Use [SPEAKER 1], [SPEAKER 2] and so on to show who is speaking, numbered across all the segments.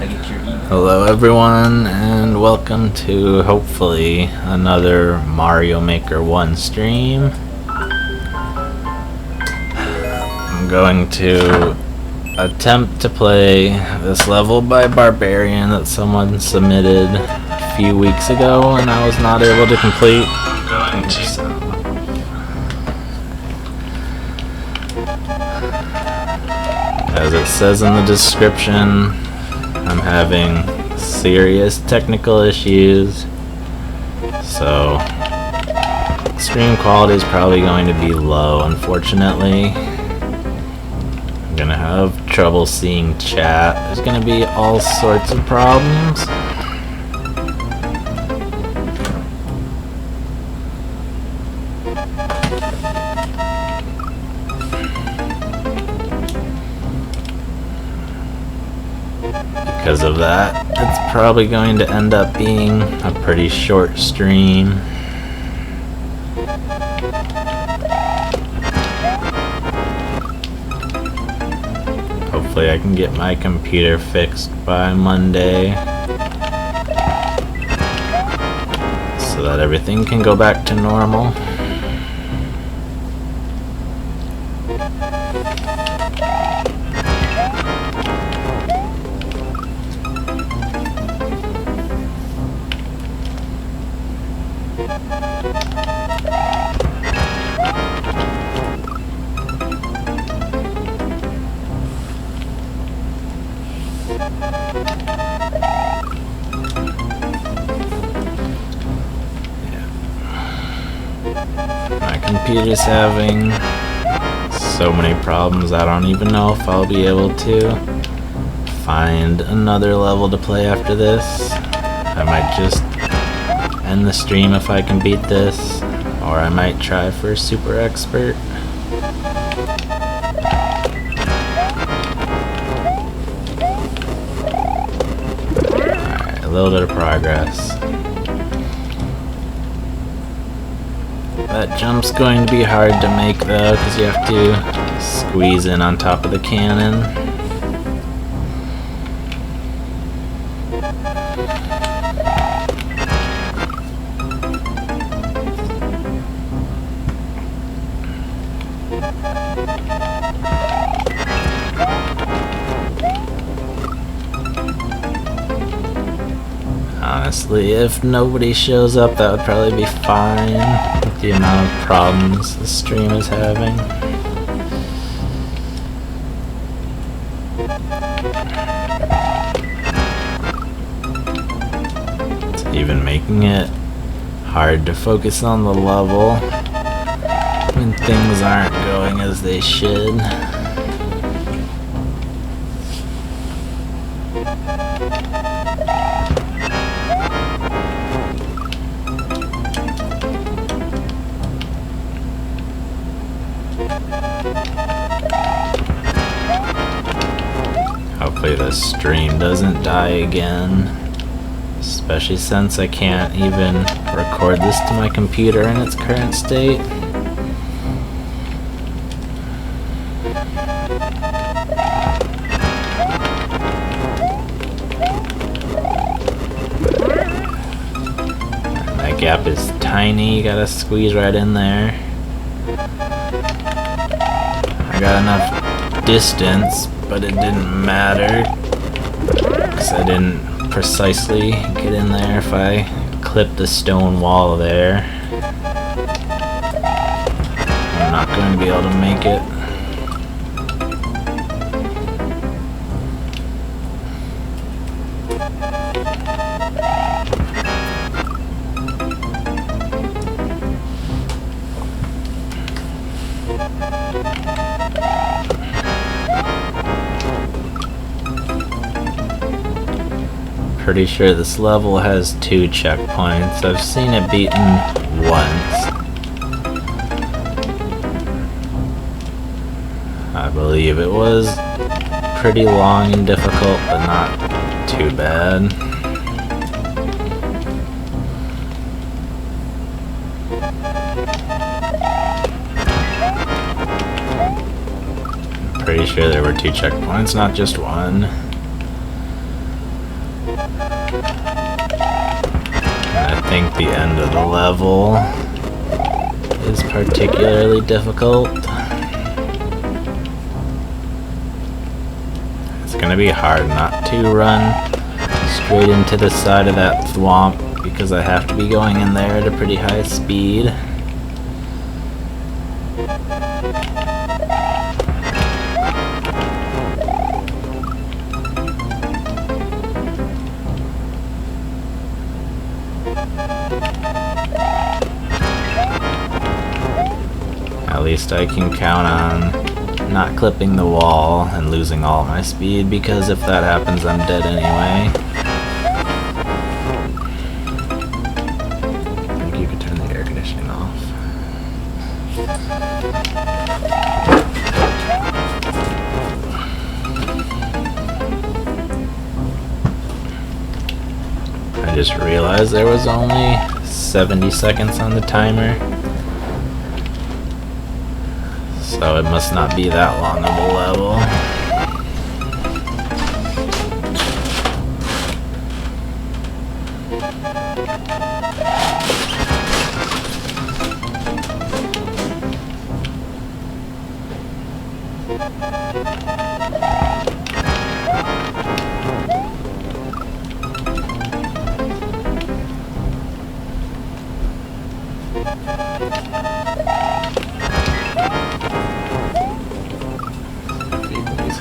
[SPEAKER 1] Hello everyone, and welcome to hopefully another Mario Maker 1 stream. I'm going to attempt to play this level by Barbarian that someone submitted a few weeks ago and I was not able to complete. As it says in the description, I'm having serious technical issues, so stream quality is probably going to be low, unfortunately. I'm gonna have trouble seeing chat. There's gonna be all sorts of problems. Because of that, it's probably going to end up being a pretty short stream. Hopefully I can get my computer fixed by Monday so that everything can go back to normal. My computer's having so many problems, I don't even know if I'll be able to find another level to play after this. I might just end the stream if I can beat this, or I might try for Super Expert. Alright, a little bit of progress. That jump's going to be hard to make though, because you have to squeeze in on top of the cannon. Honestly, if nobody shows up, that would probably be fine with the amount of problems the stream is having. It's even making it hard to focus on the level when things aren't going as they should. Hopefully the stream doesn't die again, especially since I can't even record this to my computer in its current state. And that gap is tiny, you gotta squeeze right in there. I got enough distance, but it didn't matter because I didn't precisely get in there. If I clipped the stone wall there, I'm not going to be able to make it. Pretty sure this level has 2 checkpoints. I've seen it beaten once. I believe it was pretty long and difficult, but not too bad. Pretty sure there were 2 checkpoints, not just one. I think the end of the level is particularly difficult. It's gonna be hard not to run straight into the side of that thwomp because I have to be going in there at a pretty high speed. At least I can count on not clipping the wall and losing all my speed, because if that happens I'm dead anyway. I think you could turn the air conditioning off. I just realized there was only 70 seconds on the timer. So it must not be that long of a level.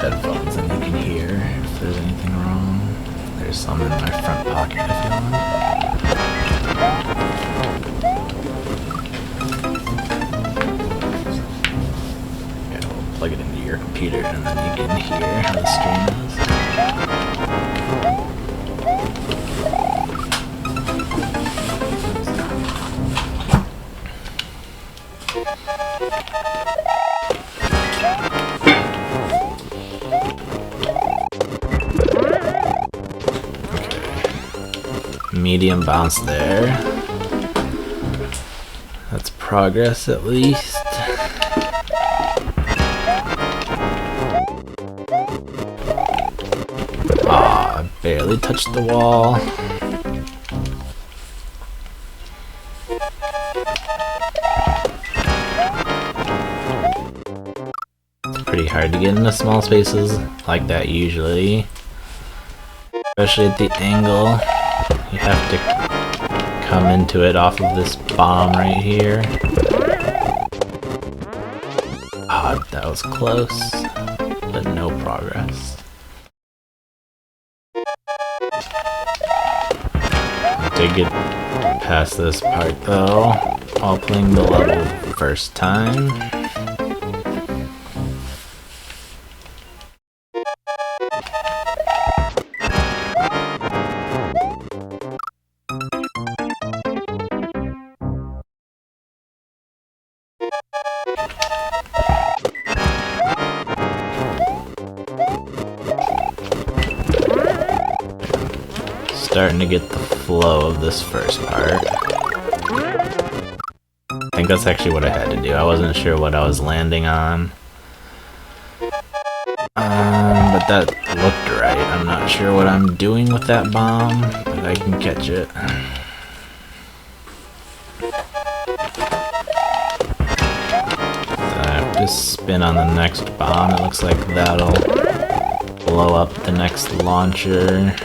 [SPEAKER 1] Headphones and you can hear if there's anything wrong. There's some in my front pocket if you want. Yeah, we'll plug it into your computer and then you can hear how the stream is. Medium bounce there. That's progress at least. Aw, I barely touched the wall. It's pretty hard to get into small spaces like that usually, especially at the angle. You have to come into it off of this bomb right here. Ah, that was close, but no progress. I did get past this part though, while playing the level first time. Starting to get the flow of this first part. I think that's actually what I had to do. I wasn't sure what I was landing on. But that looked right. I'm not sure what I'm doing with that bomb, but I can catch it. I have to spin on the next bomb. It looks like that'll blow up the next launcher.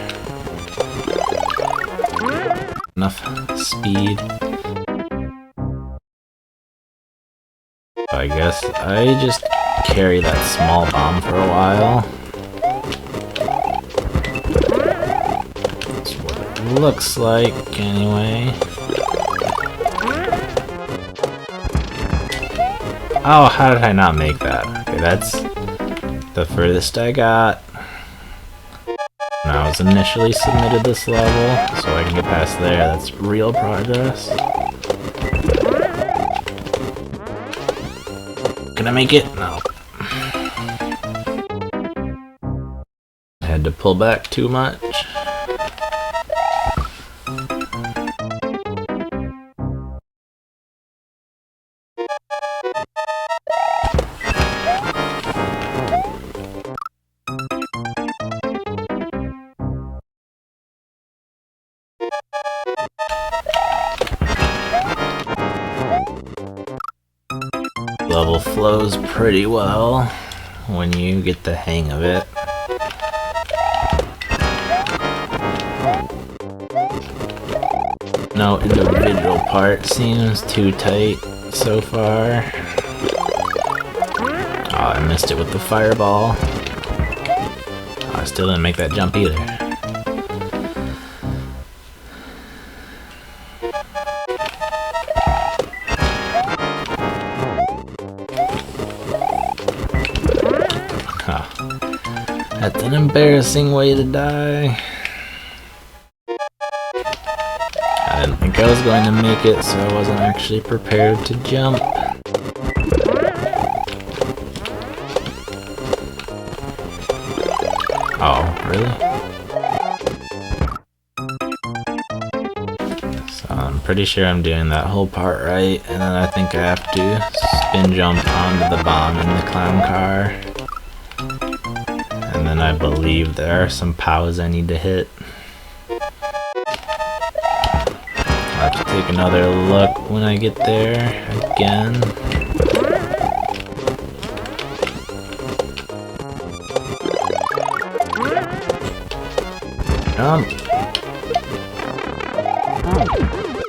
[SPEAKER 1] Enough speed. I guess I just carry that small bomb for a while. That's what it looks like anyway. Oh, how did I not make that? Okay, that's the furthest I got. When I was initially submitted this level, so I can get past there. That's real progress. Can I make it? No. I had to pull back too much. flows pretty well when you get the hang of it. No individual part seems too tight so far. Oh, I missed it with the fireball. Oh, I still didn't make that jump either. Huh. That's an embarrassing way to die. I didn't think I was going to make it, so I wasn't actually prepared to jump. Oh, really? So I'm pretty sure I'm doing that whole part right, and then I think I have to spin jump onto the bomb in the clown car. And then I believe there are some POWs I need to hit. I'll have to take another look when I get there again.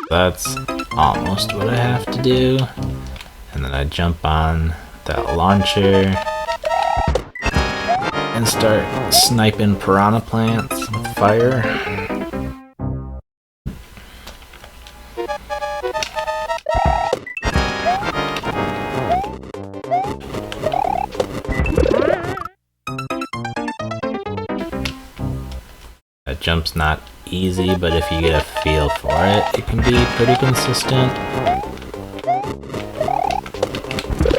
[SPEAKER 1] That's almost what I have to do. And then I jump on that launcher and start sniping piranha plants with fire. That jump's not easy, but if you get a feel for it, it can be pretty consistent.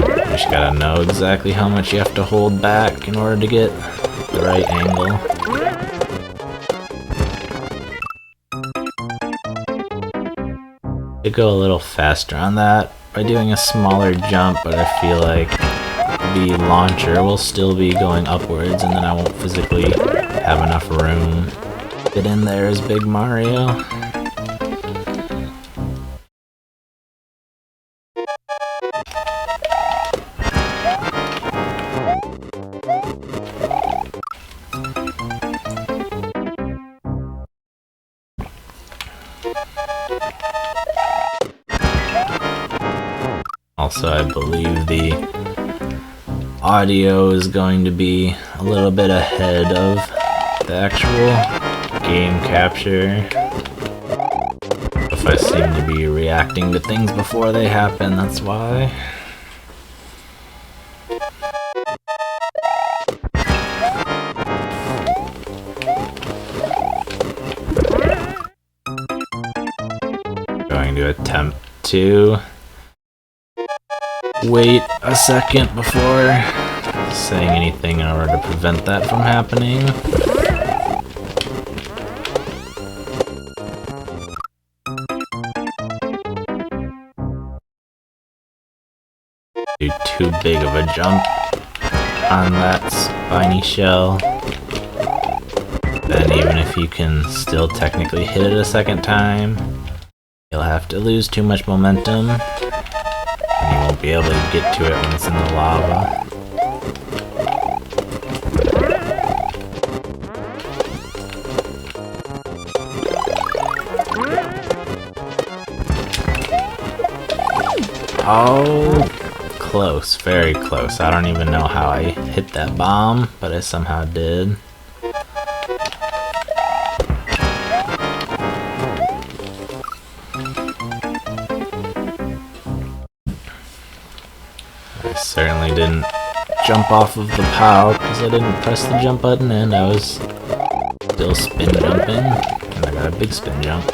[SPEAKER 1] You just gotta know exactly how much you have to hold back in order to get the right angle. Could go a little faster on that by doing a smaller jump, but I feel like the launcher will still be going upwards and then I won't physically have enough room to get in there as Big Mario. Also, I believe the audio is going to be a little bit ahead of the actual game capture. If I seem to be reacting to things before they happen, that's why. Going to attempt to wait a second before saying anything in order to prevent that from happening. Do too big of a jump on that spiny shell. Then even if you can still technically hit it a second time, you'll have to lose too much momentum. And you won't be able to get to it when it's in the lava. Oh, close, very close. I don't even know how I hit that bomb, but I somehow did. I certainly didn't jump off of the POW because I didn't press the jump button and I was still spin jumping, and I got a big spin jump.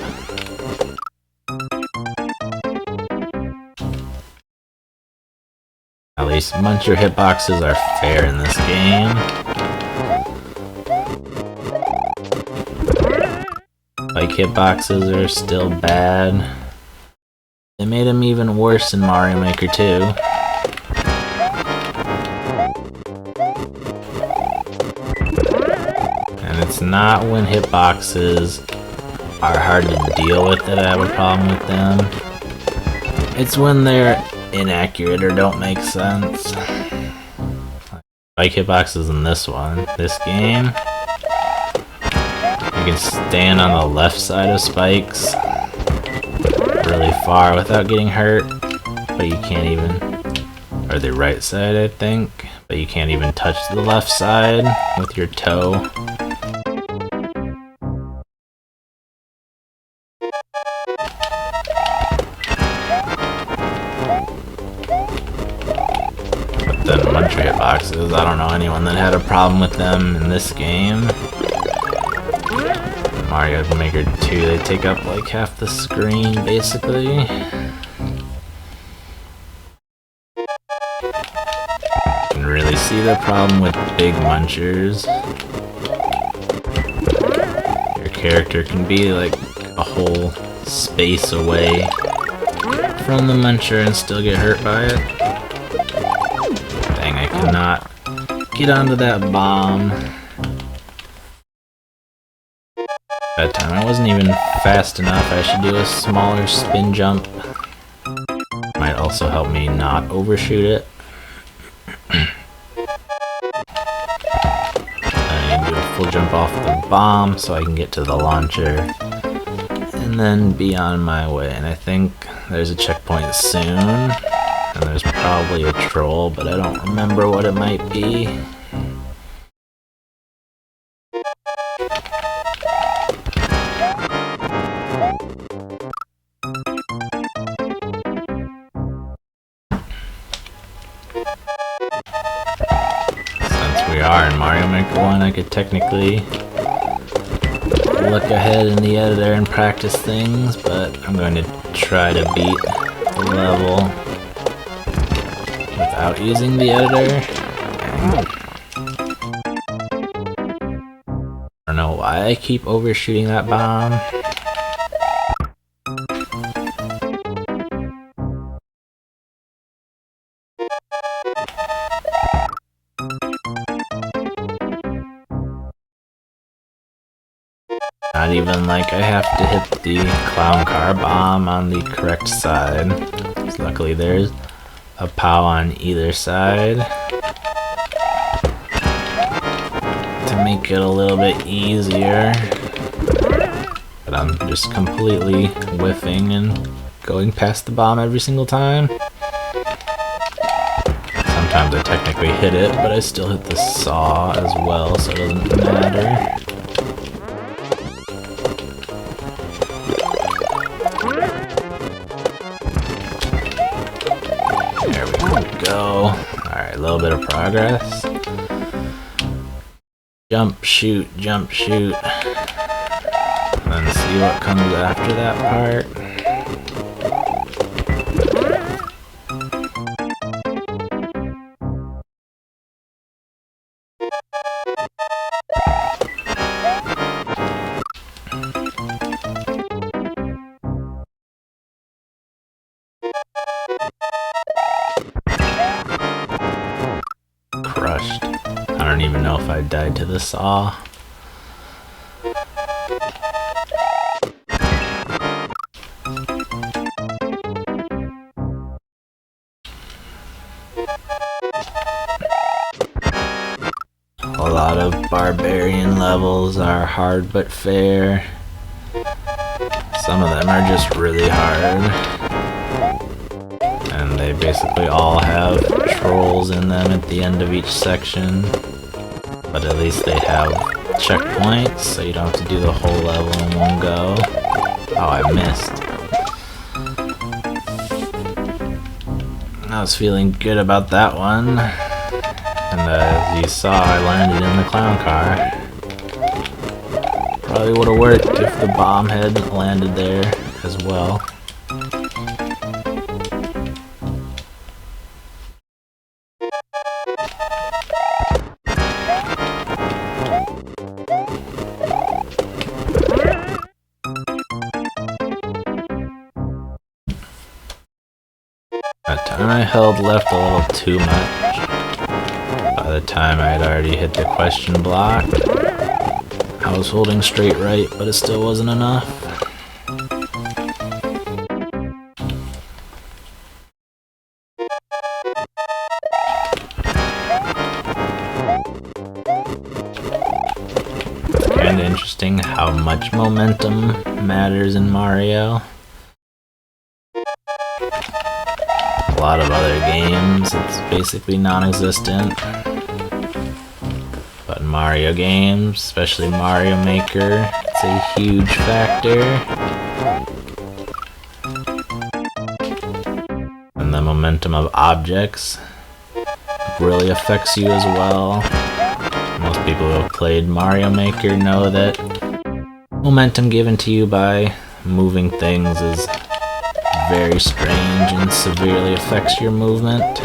[SPEAKER 1] At least muncher hitboxes are fair in this game. Like hitboxes are still bad. They made them even worse in Mario Maker 2. And it's not when hitboxes are hard to deal with that I have a problem with them. It's when they're inaccurate or don't make sense. Spike hitboxes in this one. This game, you can stand on the left side of spikes really far without getting hurt, but you can't even, or the right side I think, but you can't even touch the left side with your toe. But then muncher hitboxes, I don't know anyone that had a problem with them in this game. Mario Maker 2, they take up like half the screen basically. You can really see the problem with big munchers. Your character can be like a whole space away from the muncher and still get hurt by it. Dang, I cannot get onto that bomb. That time I wasn't even fast enough. I should do a smaller spin jump. Might also help me not overshoot it. I need to do a full jump off the bomb so I can get to the launcher and then be on my way. And I think there's a checkpoint soon, and there's probably a troll, but I don't remember what it might be. We are in Mario Maker 1, I could technically look ahead in the editor and practice things, but I'm going to try to beat the level without using the editor. I don't know why I keep overshooting that bomb. Not even like I have to hit the clown car bomb on the correct side. So luckily there's a POW on either side to make it a little bit easier. But I'm just completely whiffing and going past the bomb every single time. Sometimes I technically hit it, but I still hit the saw as well, so it doesn't matter. There we go. Alright, a little bit of progress. Jump, shoot, jump, shoot. And then see what comes after that part. Crushed. I don't even know if I died to the saw. A lot of barbarian levels are hard but fair. Some of them are just really hard. And they basically all have trolls in them at the end of each section. But at least they have checkpoints, so you don't have to do the whole level in one go. Oh, I missed. I was feeling good about that one. And as you saw, I landed in the clown car. Probably would have worked if the bomb had landed there as well. That time I held left a little too much. By the time I had already hit the question block, I was holding straight right, but it still wasn't enough. kind of interesting how much momentum matters in Mario. A lot of other games, it's basically non-existent. But in Mario games, especially Mario Maker, it's a huge factor. And the momentum of objects really affects you as well. Most people who have played Mario Maker know that momentum given to you by moving things is very strange and severely affects your movement.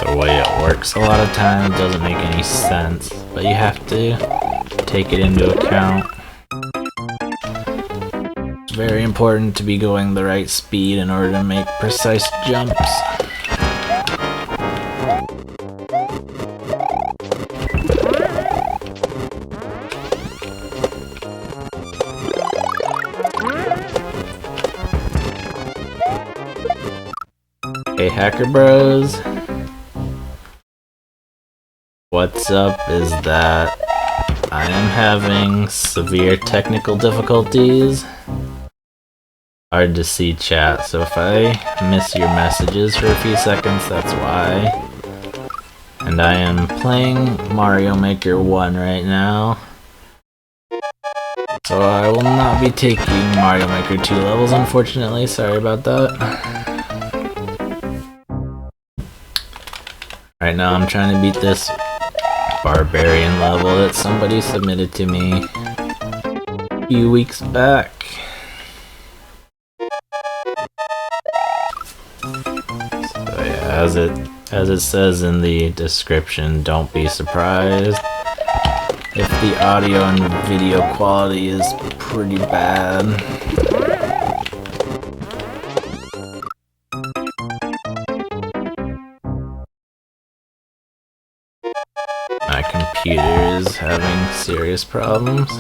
[SPEAKER 1] The way it works a lot of times doesn't make any sense, but you have to take it into account. It's very important to be going the right speed in order to make precise jumps. Hey Hacker Bros, what's up is that I am having severe technical difficulties. Hard to see chat, so if I miss your messages for a few seconds, that's why. And I am playing Mario Maker 1 right now, so I will not be taking Mario Maker 2 levels, unfortunately. Sorry about that. Right now I'm trying to beat this barbarian level that somebody submitted to me a few weeks back. So yeah, as it says in the description, don't be surprised if the audio and video quality is pretty bad. My computer is having serious problems.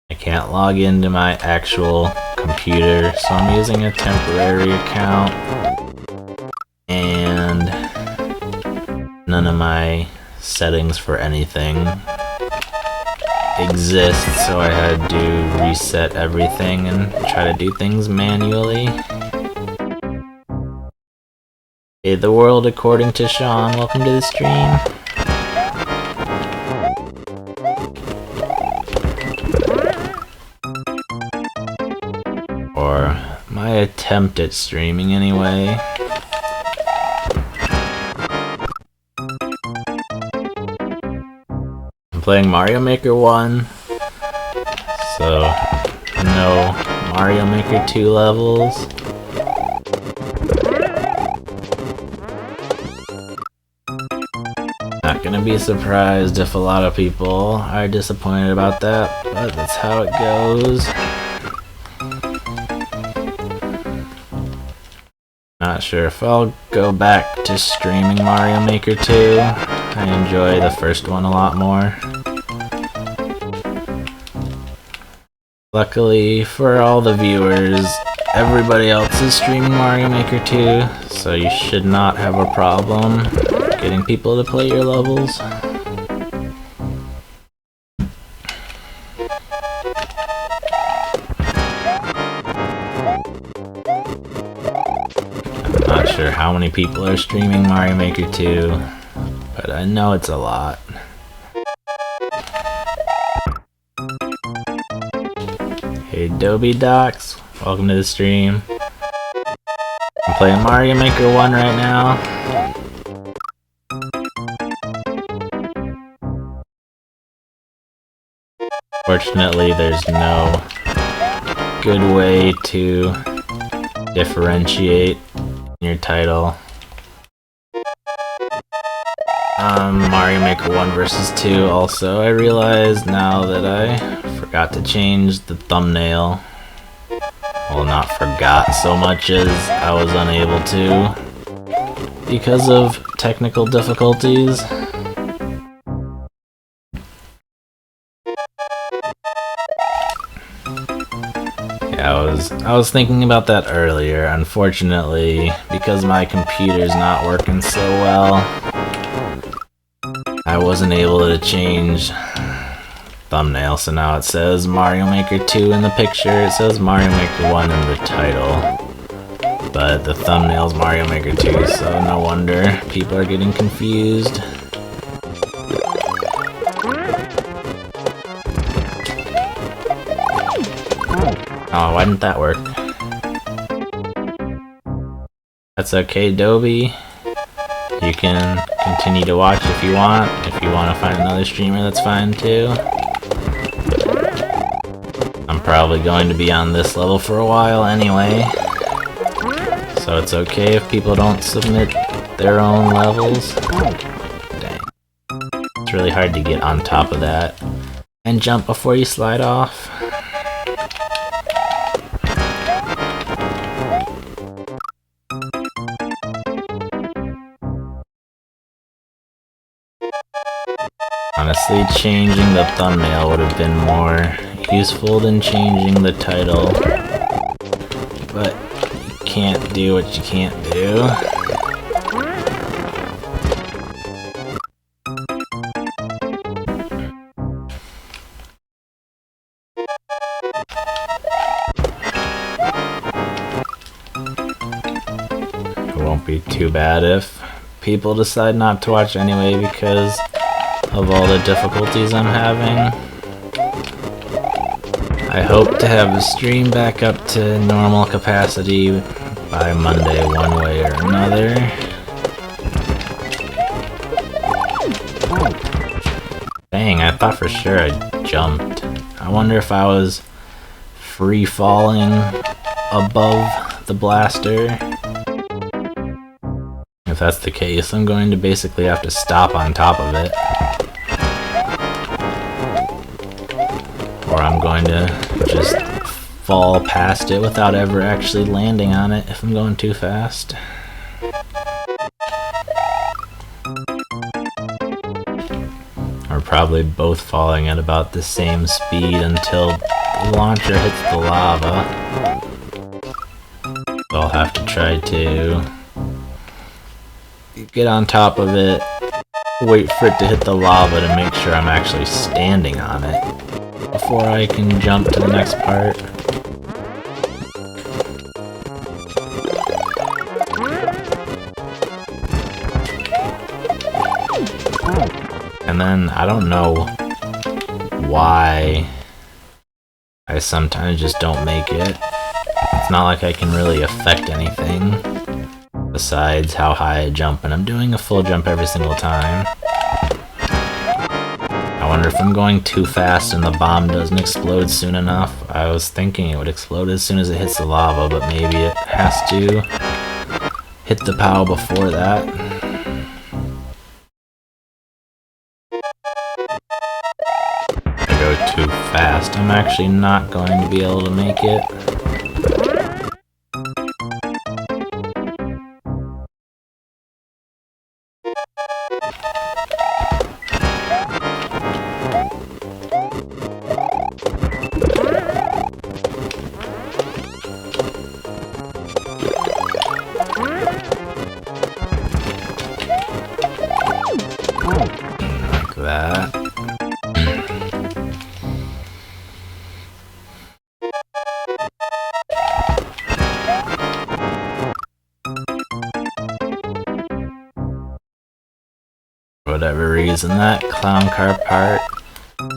[SPEAKER 1] I can't log into my actual computer, so I'm using a temporary account, and none of my settings for anything exist, so I had to reset everything and try to do things manually. Hey, the world according to Sean, welcome to the stream. Or my attempt at streaming anyway. I'm playing Mario Maker 1, so no Mario Maker 2 levels. Not gonna be surprised if a lot of people are disappointed about that, but that's how it goes. Not sure if I'll go back to streaming Mario Maker 2. I enjoy the first one a lot more. Luckily for all the viewers, everybody else is streaming Mario Maker 2, so you should not have a problem getting people to play your levels. I'm not sure how many people are streaming Mario Maker 2, but I know it's a lot. Hey Dobie Docs, welcome to the stream. I'm playing Mario Maker 1 right now. Fortunately, there's no good way to differentiate your title. Mario Maker 1 versus 2 also, I realized now that I forgot to change the thumbnail. Well, not forgot so much as I was unable to because of technical difficulties. I was Anyways, I was thinking about that earlier. Unfortunately, because my computer's not working so well, I wasn't able to change thumbnail. So now it says Mario Maker 2 in the picture. It says Mario Maker 1 in the title. But the thumbnail's Mario Maker 2, so no wonder people are getting confused. Oh, why didn't that work? That's okay, Dobie. You can continue to watch if you want. If you want to find another streamer, that's fine too. I'm probably going to be on this level for a while anyway. So it's okay if people don't submit their own levels. Dang. It's really hard to get on top of that and jump before you slide off. Honestly, changing the thumbnail would have been more useful than changing the title. But you can't do what you can't do. It won't be too bad if people decide not to watch anyway because of all the difficulties I'm having. I hope to have the stream back up to normal capacity by Monday one way or another. Dang, I thought for sure I jumped. I wonder if I was free falling above the blaster. If that's the case, I'm going to basically have to stop on top of it. Or I'm going to just fall past it without ever actually landing on it if I'm going too fast. Or probably both falling at about the same speed until the launcher hits the lava. So I'll have to try to get on top of it, wait for it to hit the lava to make sure I'm actually standing on it before I can jump to the next part. And then I don't know why I sometimes just don't make it. It's not like I can really affect anything besides how high I jump, and I'm doing a full jump every single time. I wonder if I'm going too fast and the bomb doesn't explode soon enough. I was thinking it would explode as soon as it hits the lava, but maybe it has to hit the POW before that. If I go too fast, I'm actually not going to be able to make it. Like that. For whatever reason, that clown car part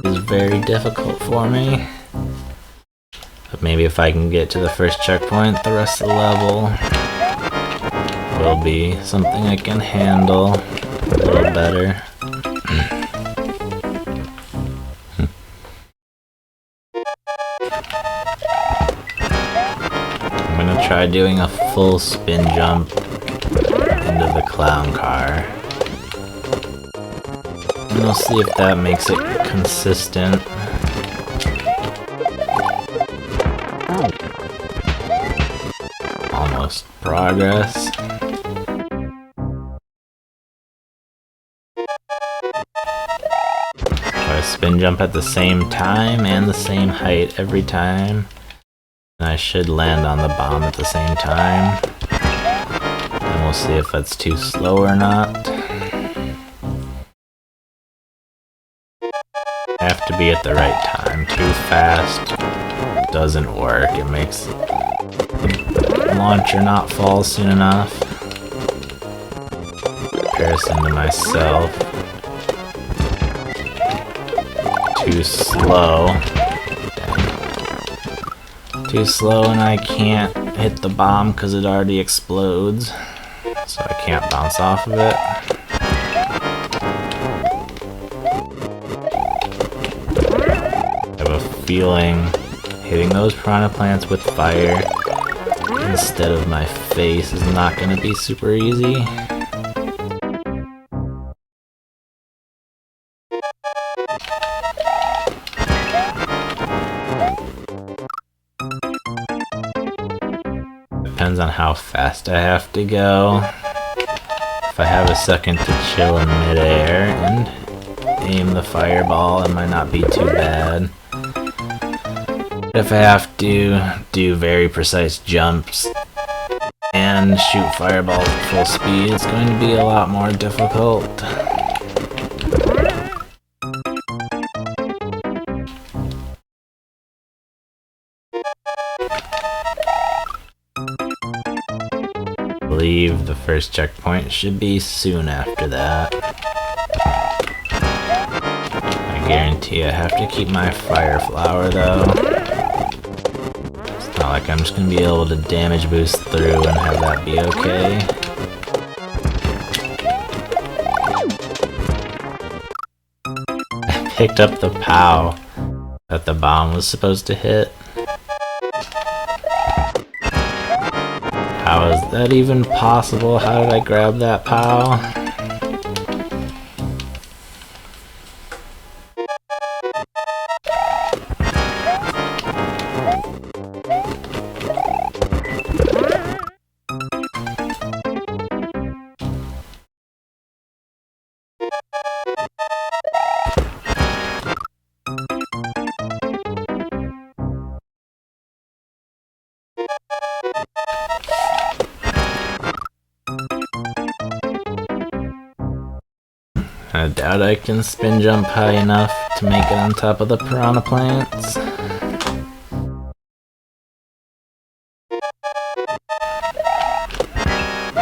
[SPEAKER 1] is very difficult for me. But maybe if I can get to the first checkpoint, the rest of the level will be something I can handle a little better. I'm gonna try doing a full spin jump into the clown car. And we'll see if that makes it consistent. Almost progress. If I spin jump at the same time and the same height every time, And I should land on the bomb at the same time. And we'll see if that's too slow or not. Have to be at the right time. Too fast doesn't work. It makes the launcher not fall soon enough. Comparison to myself. Too slow. Too slow, and I can't hit the bomb because it already explodes. So I can't bounce off of it. I have a feeling hitting those piranha plants with fire instead of my face is not going to be super easy. Depends on how fast I have to go. If I have a second to chill in midair and aim the fireball, it might not be too bad. If I have to do very precise jumps and shoot fireballs at full speed, it's going to be a lot more difficult. I believe the first checkpoint should be soon after that. I guarantee I have to keep my fire flower though. It's not like I'm just gonna be able to damage boost through and have that be okay. I picked up the POW that the bomb was supposed to hit. How is that even possible? How did I grab that POW? I doubt I can spin jump high enough to make it on top of the piranha plants.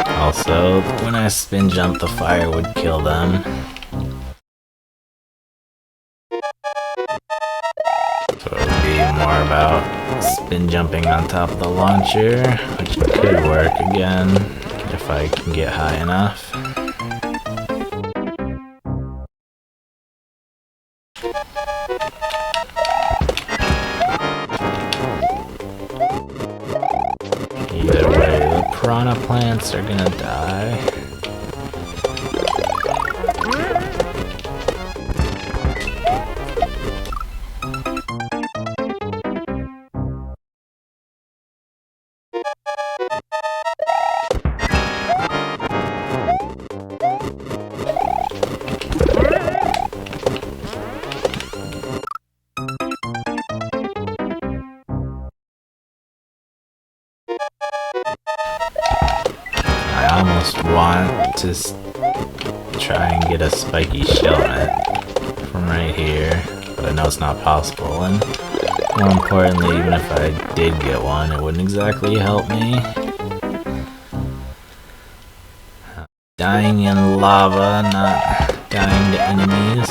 [SPEAKER 1] Also, when I spin jump, the fire would kill them. So it would be more about spin jumping on top of the launcher, which could work again if I can get high enough. Either way, the piranha plants are gonna die. I almost want to try and get a spiky shell in it from right here, but I know it's not possible, and more importantly, even if I did get one, it wouldn't exactly help me. Dying in lava, not dying to enemies.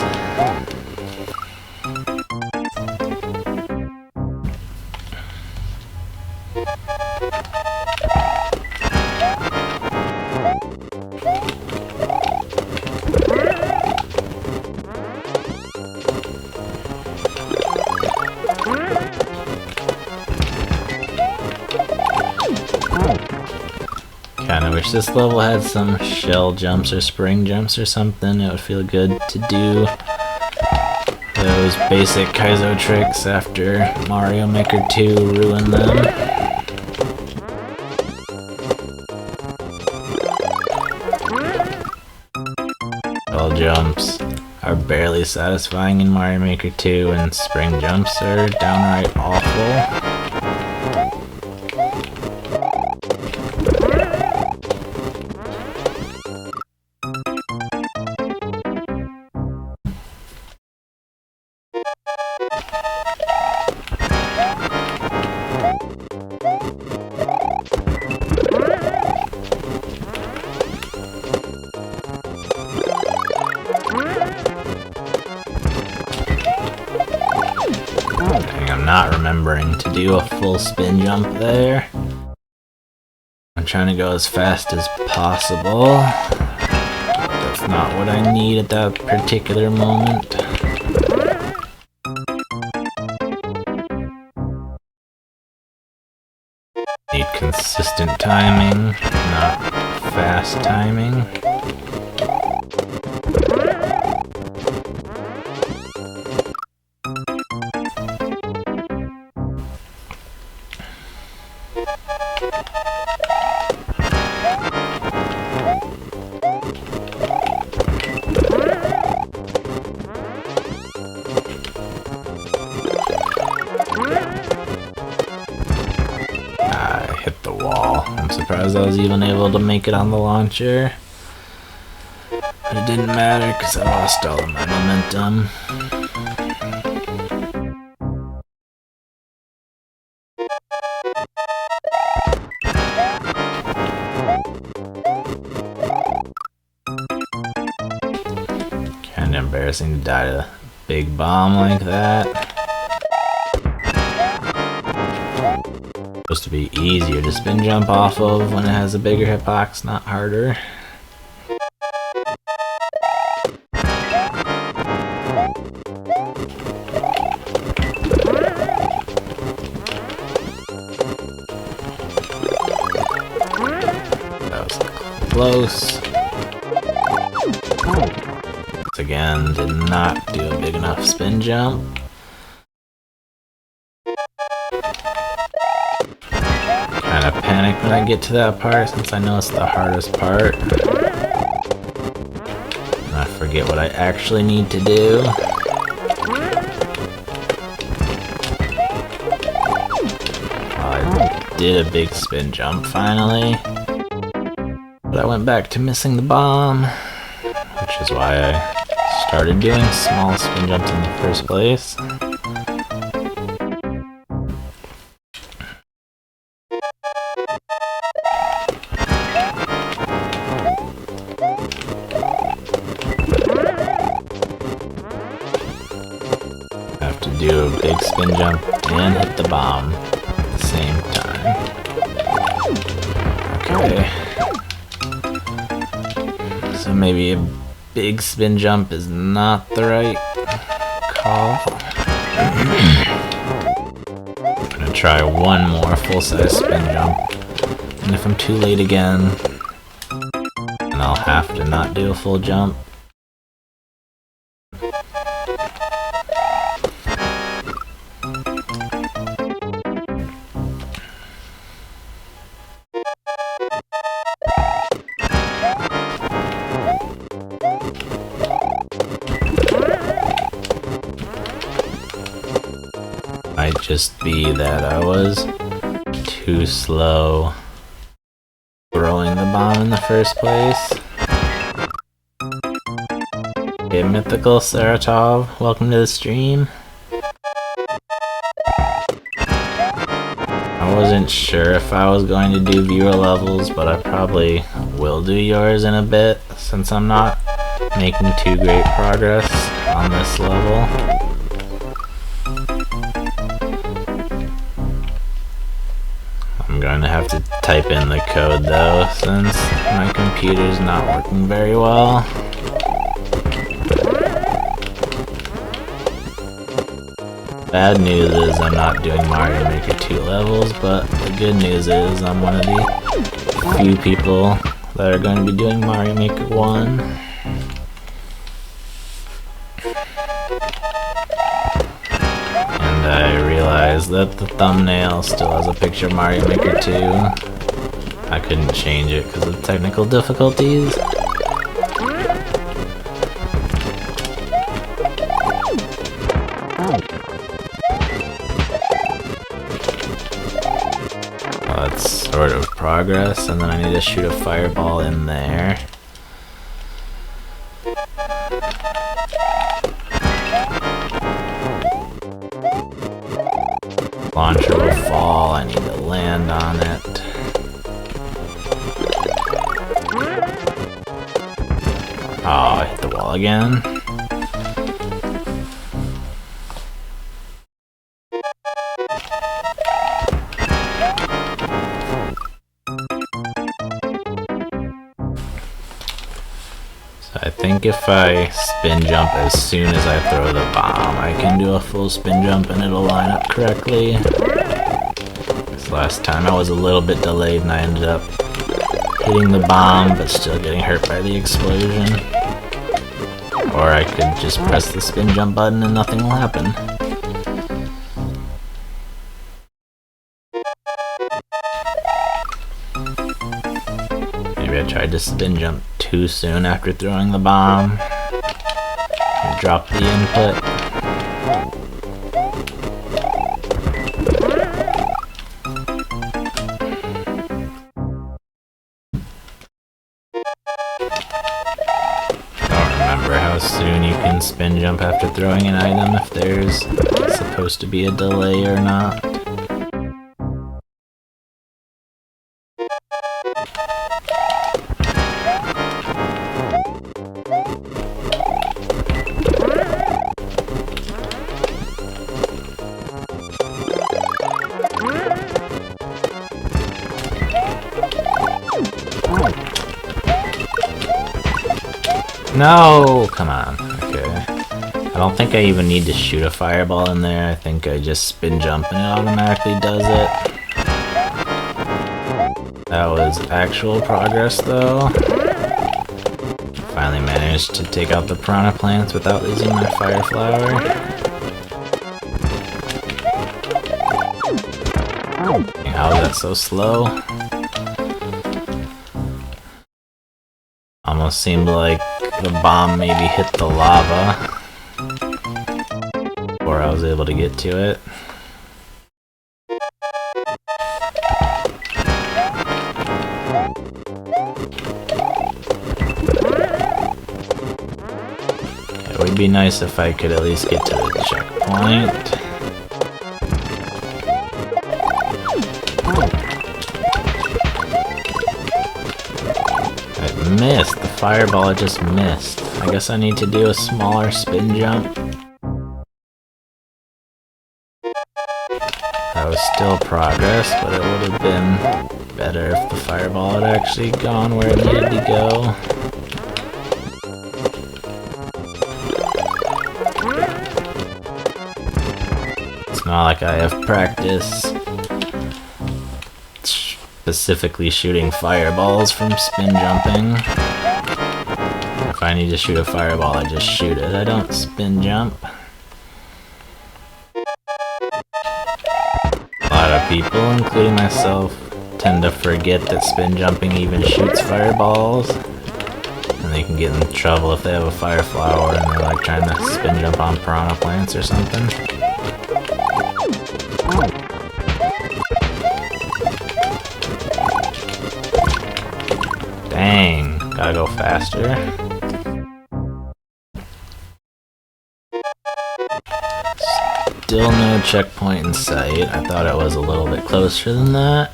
[SPEAKER 1] Kinda wish this level had some shell jumps or spring jumps or something. It would feel good to do those basic Kaizo tricks after Mario Maker 2 ruined them. Shell jumps are barely satisfying in Mario Maker 2, and spring jumps are downright awful. remembering to do a full spin jump there. I'm trying to go as fast as possible. That's not what I need at that particular moment. Need consistent timing, not fast timing. Hit the wall. I'm surprised I was even able to make it on the launcher. But it didn't matter because I lost all of my momentum. Kinda embarrassing to die to a big bomb like that. Supposed to be easier to spin jump off of when it has a bigger hitbox, not harder. That was close. Once again, did not do a big enough spin jump. Kind of panic when I get to that part since I know it's the hardest part. And I forget what I actually need to do. I did a big spin jump finally. But I went back to missing the bomb, which is why I started doing small spin jumps in the first place. Do a big spin jump and hit the bomb at the same time. Okay. So maybe a big spin jump is not the right call. I'm gonna try one more full-size spin jump. And if I'm too late again, then I'll have to not do a full jump. Might just be that I was too slow throwing the bomb in the first place. Okay, Mythical Saratov, welcome to the stream. I wasn't sure if I was going to do viewer levels, but I probably will do yours in a bit since I'm not making too great progress on this level. I'm going to have to type in the code though, since my computer's not working very well. Bad news is I'm not doing Mario Maker 2 levels, but the good news is I'm one of the few people that are going to be doing Mario Maker 1. And I realized that the thumbnail still has a picture of Mario Maker 2. I couldn't change it because of technical difficulties. That's sort of progress, and then I need to shoot a fireball in there. Launcher will fall, I need to land on it. Oh, I hit the wall again. think if I spin jump as soon as I throw the bomb, I can do a full spin jump and it'll line up correctly. This last time I was a little bit delayed and I ended up hitting the bomb but still getting hurt by the explosion. Or I could just press the spin jump button and nothing will happen. Maybe I tried to spin jump too soon after throwing the bomb. Or drop the input. How soon you can spin jump after throwing an item, if there's supposed to be a delay or not. No! Come on. Okay. I don't think I even need to shoot a fireball in there. I think I just spin jump and it automatically does it. That was actual progress though. Finally managed to take out the piranha plants without losing my fire flower. How is that so slow? Almost seemed like the bomb maybe hit the lava before I was able to get to it. It would be nice if I could at least get to the checkpoint. Missed. The fireball just missed. I guess I need to do a smaller spin jump. That was still progress, but it would have been better if the fireball had actually gone where it needed to go. It's not like I have practice specifically shooting fireballs from spin jumping. If I need to shoot a fireball, I just shoot it. I don't spin jump. A lot of people, including myself, tend to forget that spin jumping even shoots fireballs. And they can get in trouble if they have a fire flower and they're like trying to spin jump on piranha plants or something. Dang, gotta go faster. Still no checkpoint in sight. I thought it was a little bit closer than that.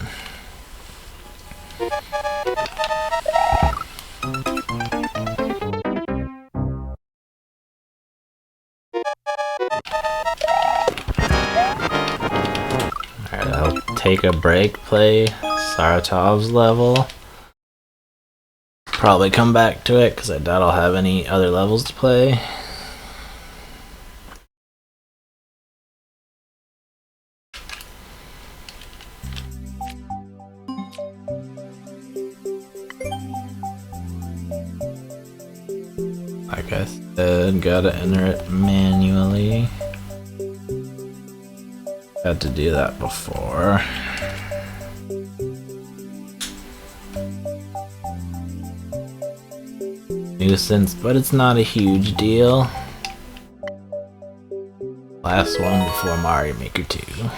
[SPEAKER 1] Alright, I'll take a break, play Saratov's level. Probably come back to it because I doubt I'll have any other levels to play. Like I said, gotta enter it manually. Had to do that before. Nuisance, but it's not a huge deal. Last one before Mario Maker 2.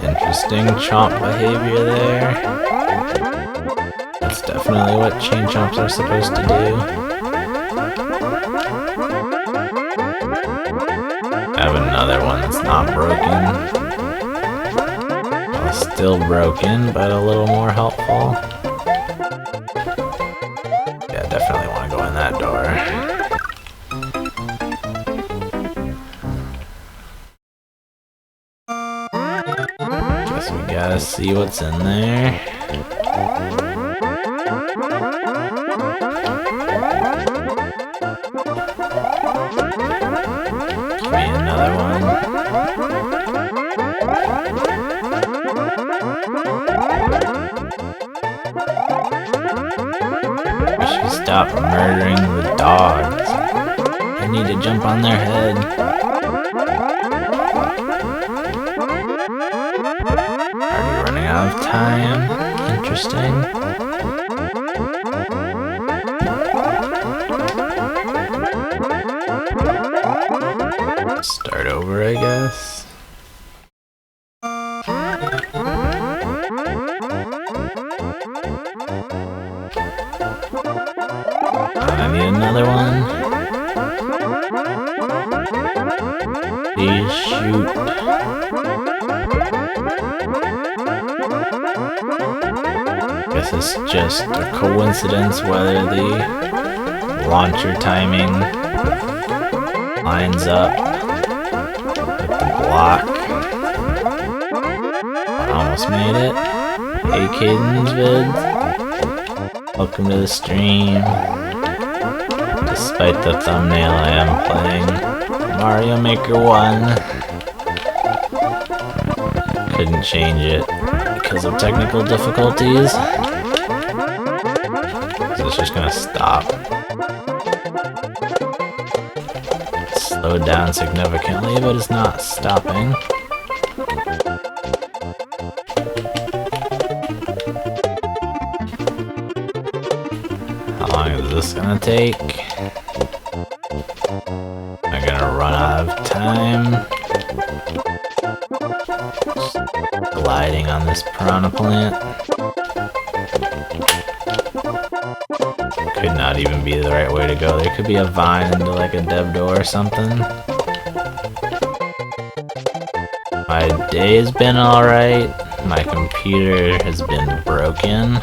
[SPEAKER 1] Interesting chomp behavior there. That's definitely what chain chomps are supposed to do. I have another one that's not broken. Well, still broken, but a little more helpful. Yeah, definitely want to go in that door. Guess we gotta see what's in there. Give me another one. I should stop murdering the dogs. I need to jump on their head. Already running out of time. Interesting. Start over, I guess. I need another one. Please shoot. Guess it's just a coincidence whether the launcher timing lines up with the block. I almost made it. Hey Caden's vids. Welcome to the stream. Despite the thumbnail, I am playing Mario Maker 1. Couldn't change it because of technical difficulties. So it's just gonna stop. It's slowed down significantly, but it's not stopping. How long is this gonna take? I'm gonna run out of time. Just gliding on this piranha plant. Could not even be the right way to go. There could be a vine into like a dev door or something. My day has been alright. My computer has been broken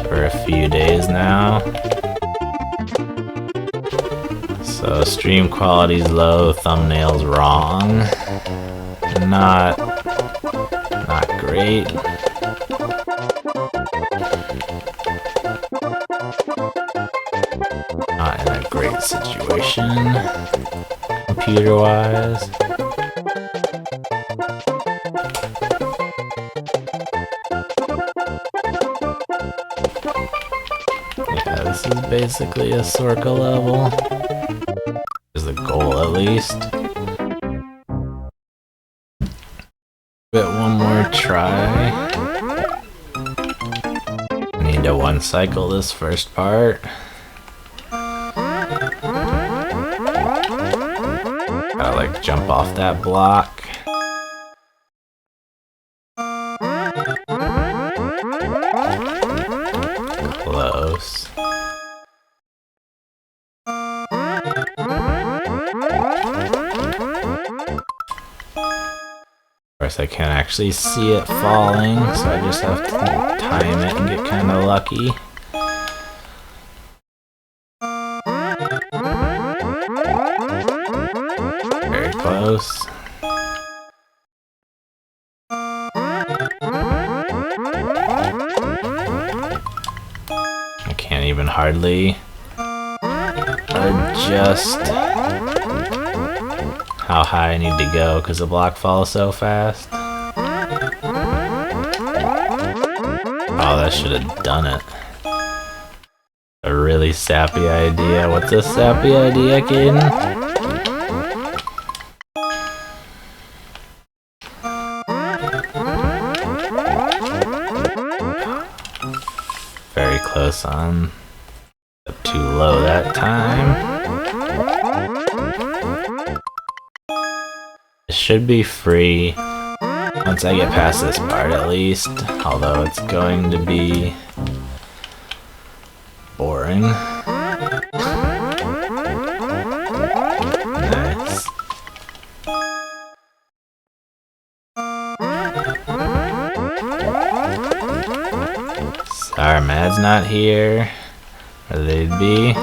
[SPEAKER 1] for a few days now. So stream quality's low, thumbnail's wrong. Not great. Not in a great situation, computer-wise. Yeah, this is basically a circle level. Is the goal at least. Give it one more try. I need to one cycle this first part. Gotta like jump off that block. Close. Of course I can't actually see it falling, so I just have to time it and get kind of lucky. Very close. I can't even hardly adjust how high I need to go because the block falls so fast. Oh, that should have done it. A really sappy idea. What's a sappy idea, Caden? Very close on. Up too low that time. It should be free once I get past this part at least, although it's going to be boring. Nice. Sorry, Mad's not here. Or they'd be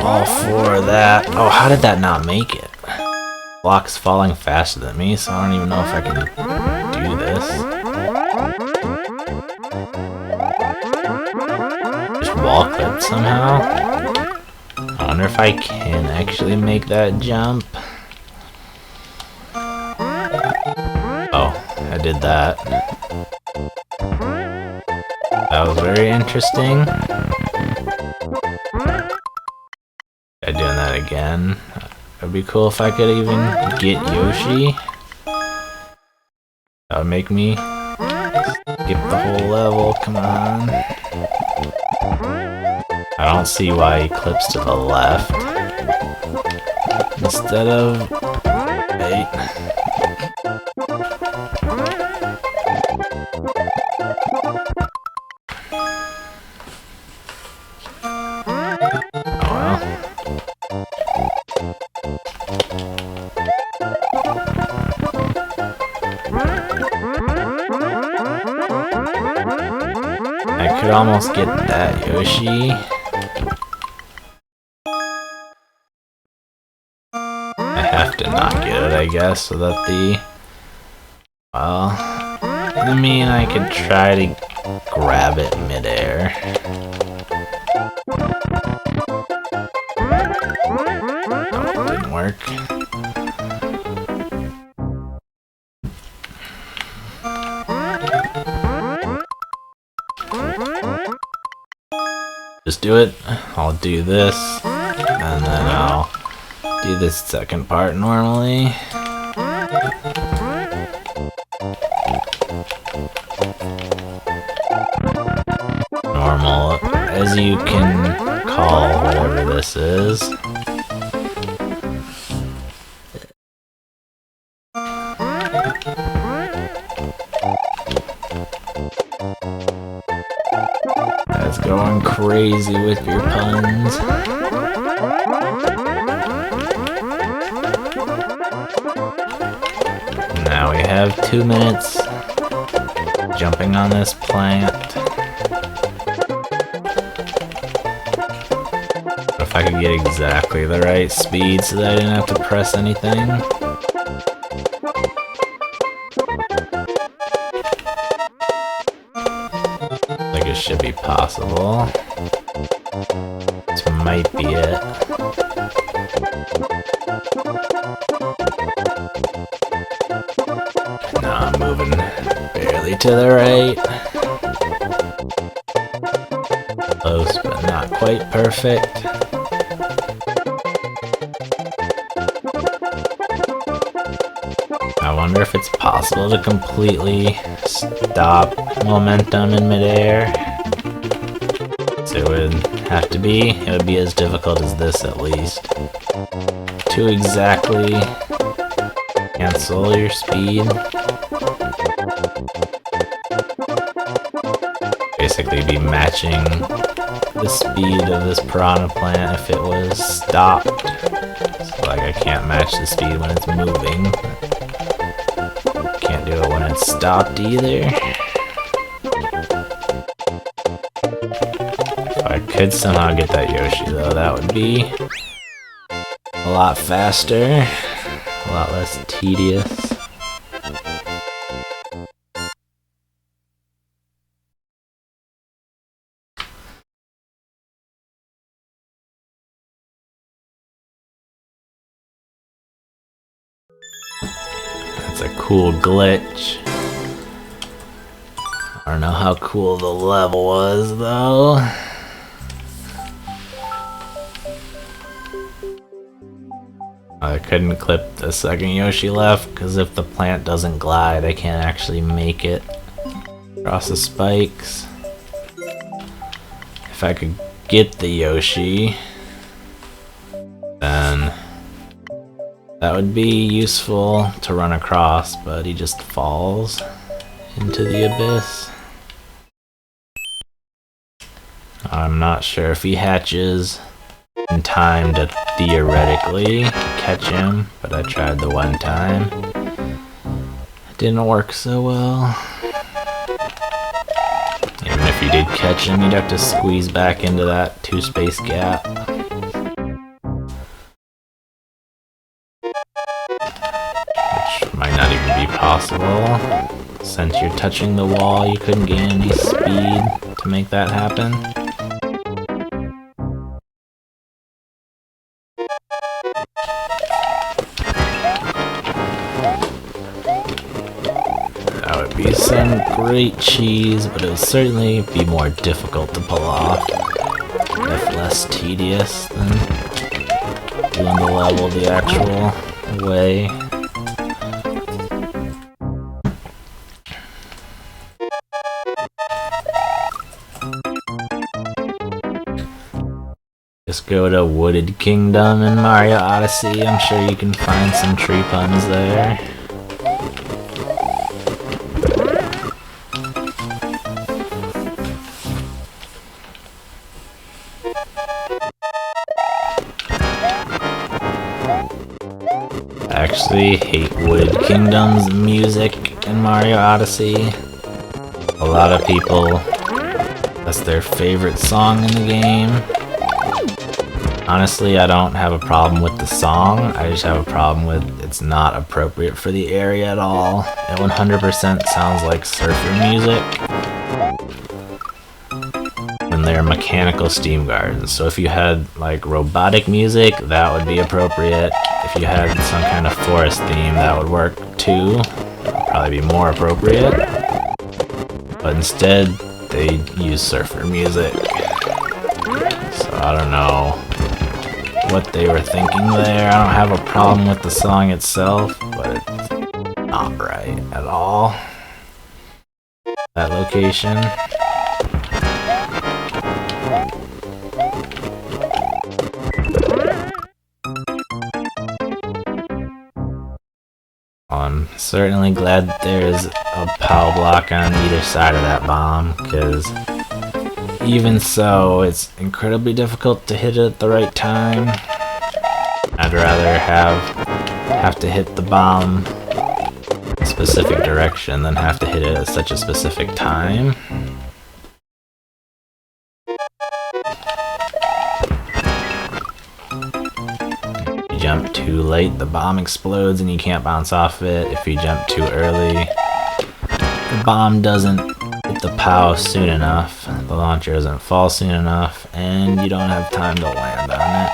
[SPEAKER 1] all for that. Oh, how did that not make it? Block's falling faster than me, so I don't even know if I can do do this. Just wall clip somehow. I wonder if I can actually make that jump. Oh, I did that. That was very interesting. Doing that again. It'd be cool if I could even get Yoshi. That would make me skip the whole level. Come on. I don't see why he clips to the left instead of right. I could almost get that Yoshi. I have to not get it, I guess, so that the... Well... I mean, I could try to grab it midair. Oh, it didn't work. Just do it. I'll do this, and then I'll do this second part normally. Normal, as you can call whatever this is. That's going crazy with your puns. Now we have 2 minutes jumping on this plant. If I could get exactly the right speed so that I didn't have to press anything. Like it should be possible. This might be it. No, I'm moving barely to the right. Close, but not quite perfect. I wonder if it's possible to completely stop momentum in midair. So it would have to be, it would be as difficult as this at least. To exactly cancel your speed. Basically be matching the speed of this piranha plant if it was stopped. So like I can't match the speed when it's moving. Can't do it when it's stopped either. If I could somehow get that Yoshi though, that would be a lot faster, a lot less tedious. That's a cool glitch. I don't know how cool the level was though. I couldn't clip the second Yoshi left because if the plant doesn't glide, I can't actually make it across the spikes. If I could get the Yoshi, then that would be useful to run across, but he just falls into the abyss. I'm not sure if he hatches in time to theoretically catch him, but I tried the one time. It didn't work so well. Even if you did catch him, you'd have to squeeze back into that 2-space gap. Which might not even be possible. Since you're touching the wall, you couldn't gain any speed to make that happen. That would be some great cheese, but it would certainly be more difficult to pull off, if less tedious than doing the level the actual way. Just go to Wooded Kingdom in Mario Odyssey. I'm sure you can find some tree puns there. I actually hate Wooded Kingdom's music in Mario Odyssey. A lot of people, that's their favorite song in the game. Honestly, I don't have a problem with the song, I just have a problem with it's not appropriate for the area at all. It 100% sounds like surfer music when they're mechanical steam gardens. So if you had like robotic music, that would be appropriate. If you had some kind of forest theme, that would work too. That'd probably be more appropriate. But instead, they use surfer music. So I don't know what they were thinking there. I don't have a problem with the song itself, but it's not right at all. That location. I'm certainly glad that there's a POW block on either side of that bomb, because even so, it's incredibly difficult to hit it at the right time. I'd rather have to hit the bomb a specific direction than have to hit it at such a specific time. If you jump too late, the bomb explodes and you can't bounce off it. If you jump too early, the bomb doesn't hit the POW soon enough, the launcher doesn't fall soon enough, and you don't have time to land on it.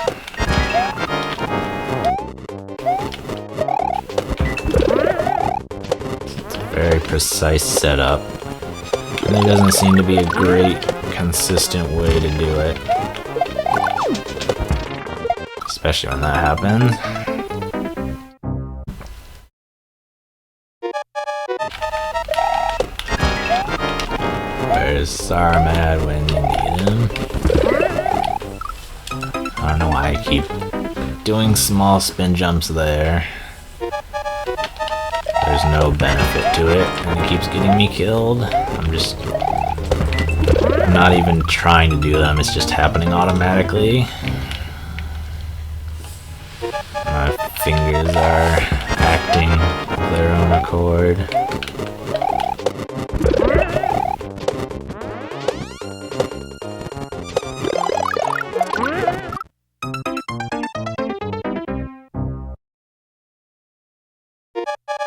[SPEAKER 1] It's a very precise setup, and there doesn't seem to be a great, consistent way to do it. Especially when that happens. Where's Sarmad when you need him? I don't know why I keep doing small spin jumps there. There's no benefit to it, and it keeps getting me killed. I'm not even trying to do them, it's just happening automatically. My fingers are acting of their own accord.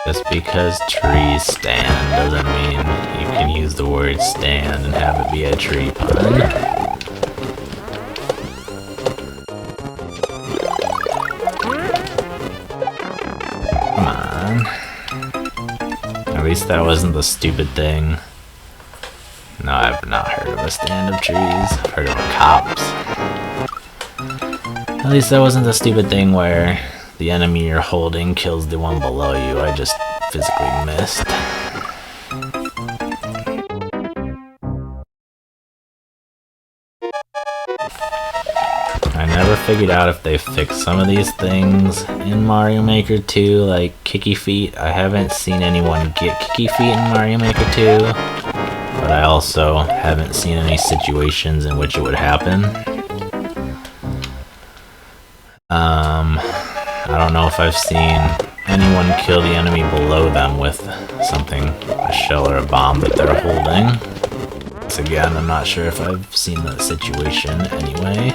[SPEAKER 1] Just because trees stand doesn't mean you can use the word stand and have it be a tree pun. Come on. At least that wasn't the stupid thing. No, I've not heard of a stand of trees. I've heard of a copse. At least that wasn't the stupid thing where the enemy you're holding kills the one below you. I just physically missed. I never figured out if they fixed some of these things in Mario Maker 2, like kicky feet. I haven't seen anyone get kicky feet in Mario Maker 2, but I also haven't seen any situations in which it would happen. I don't know if I've seen anyone kill the enemy below them with something, a shell or a bomb that they're holding. Once again, I'm not sure if I've seen that situation anyway.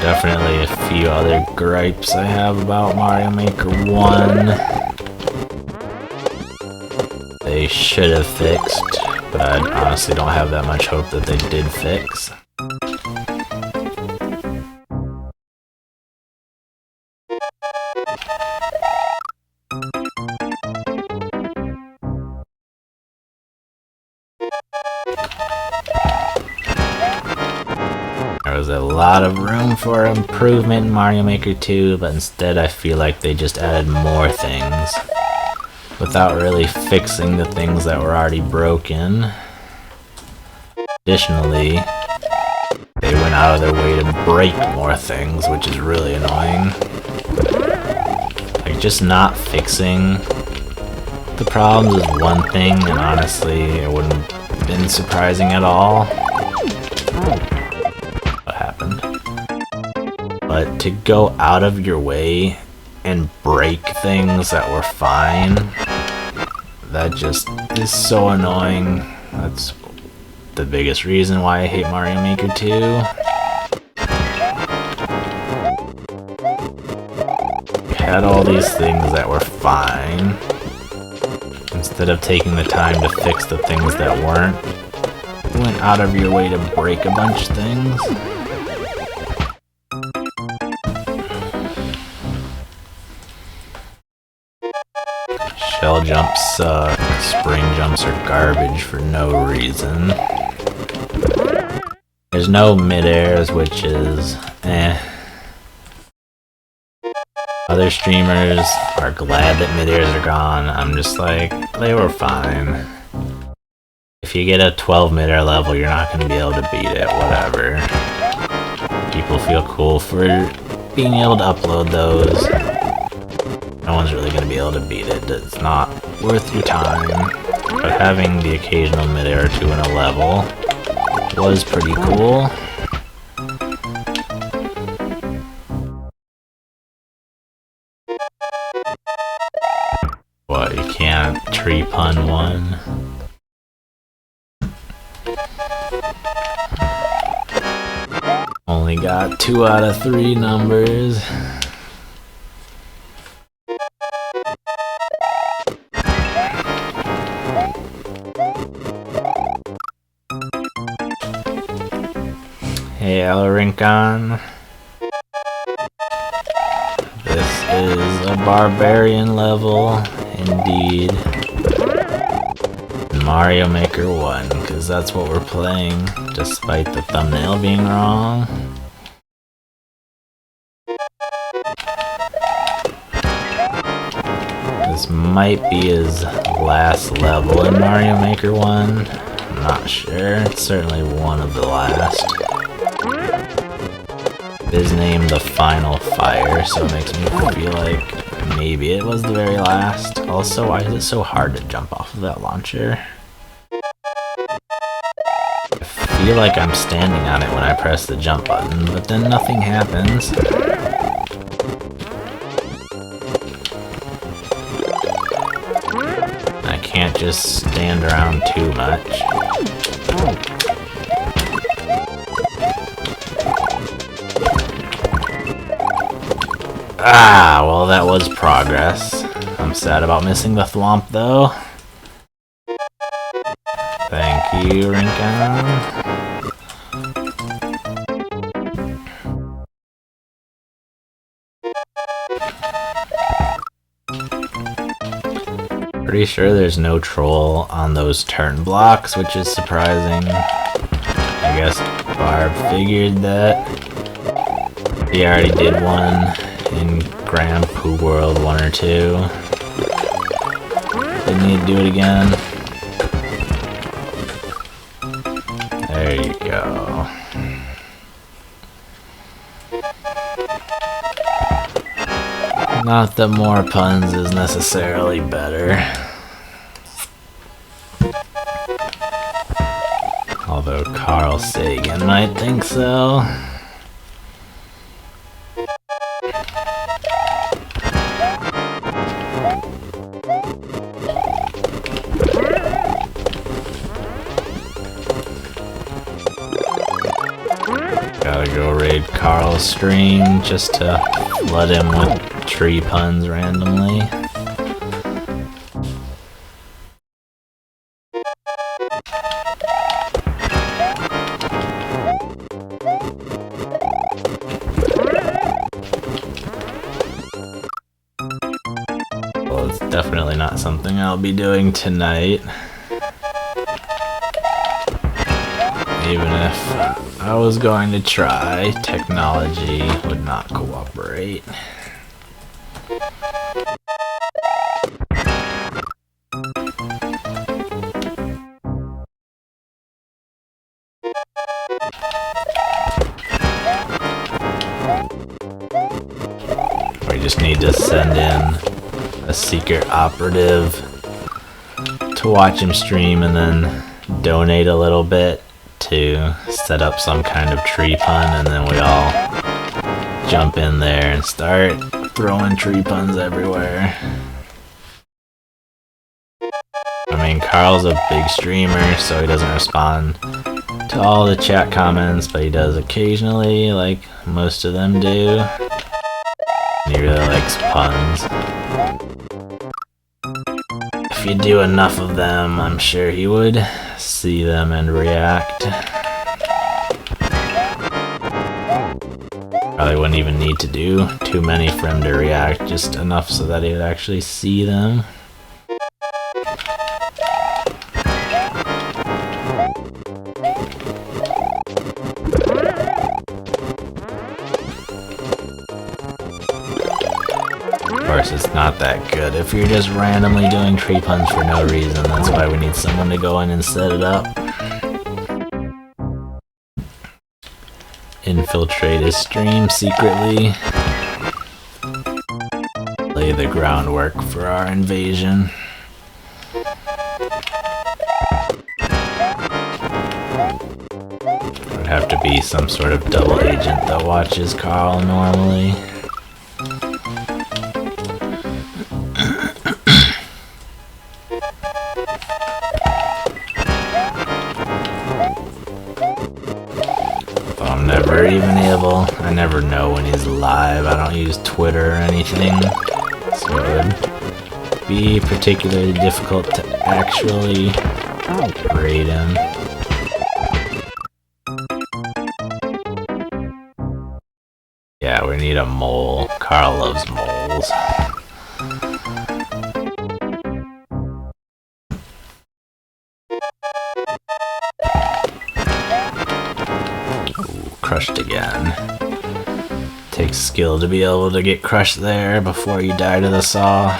[SPEAKER 1] There definitely a few other gripes I have about Mario Maker 1. They should have fixed, but I honestly don't have that much hope that they did fix. There was a lot of room for improvement in Mario Maker 2, but instead I feel like they just added more things without really fixing the things that were already broken. Additionally, they went out of their way to break more things, which is really annoying. Like, just not fixing the problems is one thing, and honestly, it wouldn't have been surprising at all. But to go out of your way and break things that were fine, that just is so annoying. That's the biggest reason why I hate Mario Maker 2. You had all these things that were fine. Instead of taking the time to fix the things that weren't, you went out of your way to break a bunch of things. Shell jumps suck, spring jumps are garbage for no reason. There's no mid-airs, which is eh. Other streamers are glad that mid-airs are gone. I'm just like, they were fine. If you get a 12 mid-air level, you're not going to be able to beat it, whatever. People feel cool for being able to upload those. No one's really going to be able to beat it. It's not worth your time. But having the occasional mid-air or two in a level was pretty cool. What, you can't tree pun one? Only got 2 out of 3 numbers. Hey, Rincon. This is a barbarian level, indeed. Mario Maker 1, because that's what we're playing, despite the thumbnail being wrong. This might be his last level in Mario Maker 1. I'm not sure. It's certainly one of the last. It is named the Final Fire, so it makes me feel like maybe it was the very last. Also, why is it so hard to jump off of that launcher? I feel like I'm standing on it when I press the jump button, but then nothing happens. I can't just stand around too much. Ah, well that was progress. I'm sad about missing the thwomp though. Thank you, Rincon. Pretty sure there's no troll on those turn blocks, which is surprising. I guess Barb figured that. He already did one in Grand Poo World 1 or 2. Didn't need to do it again. There you go. Not that more puns is necessarily better. Although Carl Sagan might think so. Gotta Probably go raid Carl's stream just to flood him with tree puns randomly. Well, it's definitely not something I'll be doing tonight. Even if I was going to try, technology would not cooperate. We just need to send in a secret operative to watch him stream and then donate a little bit to set up some kind of tree pun, and then we all jump in there and start throwing tree puns everywhere. I mean, Carl's a big streamer, so he doesn't respond to all the chat comments, but he does occasionally, like most of them do. And he really likes puns. If you do enough of them, I'm sure he would see them and react. Probably wouldn't even need to do too many for him to react, just enough so that he would actually see them. Of course, it's not that good if you're just randomly doing tree puns for no reason. That's why we need someone to go in and set it up. Infiltrate his stream secretly. Lay the groundwork for our invasion. It would have to be some sort of double agent that watches Carl normally. I never know when he's live. I don't use Twitter or anything, so it would be particularly difficult to actually raid him. Yeah, we need a mole. Carl loves moles. Crushed again. Takes skill to be able to get crushed there before you die to the saw.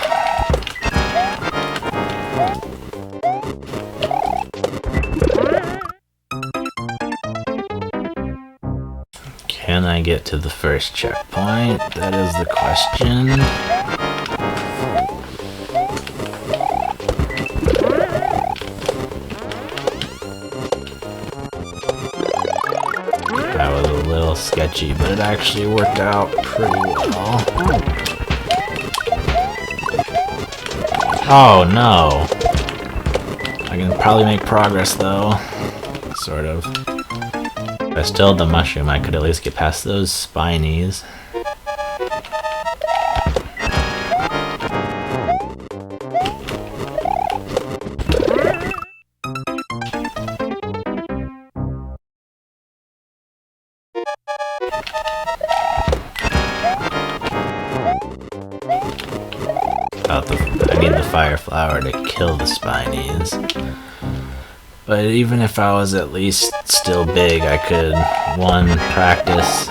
[SPEAKER 1] Can I get to the first checkpoint? That is the question. That was a little sketchy, but it actually worked out pretty well. Oh no! I can probably make progress though. Sort of. If I still had the mushroom, I could at least get past those spinies. I need the fire flower to kill the spinies. But even if I was at least still big, I could, one, practice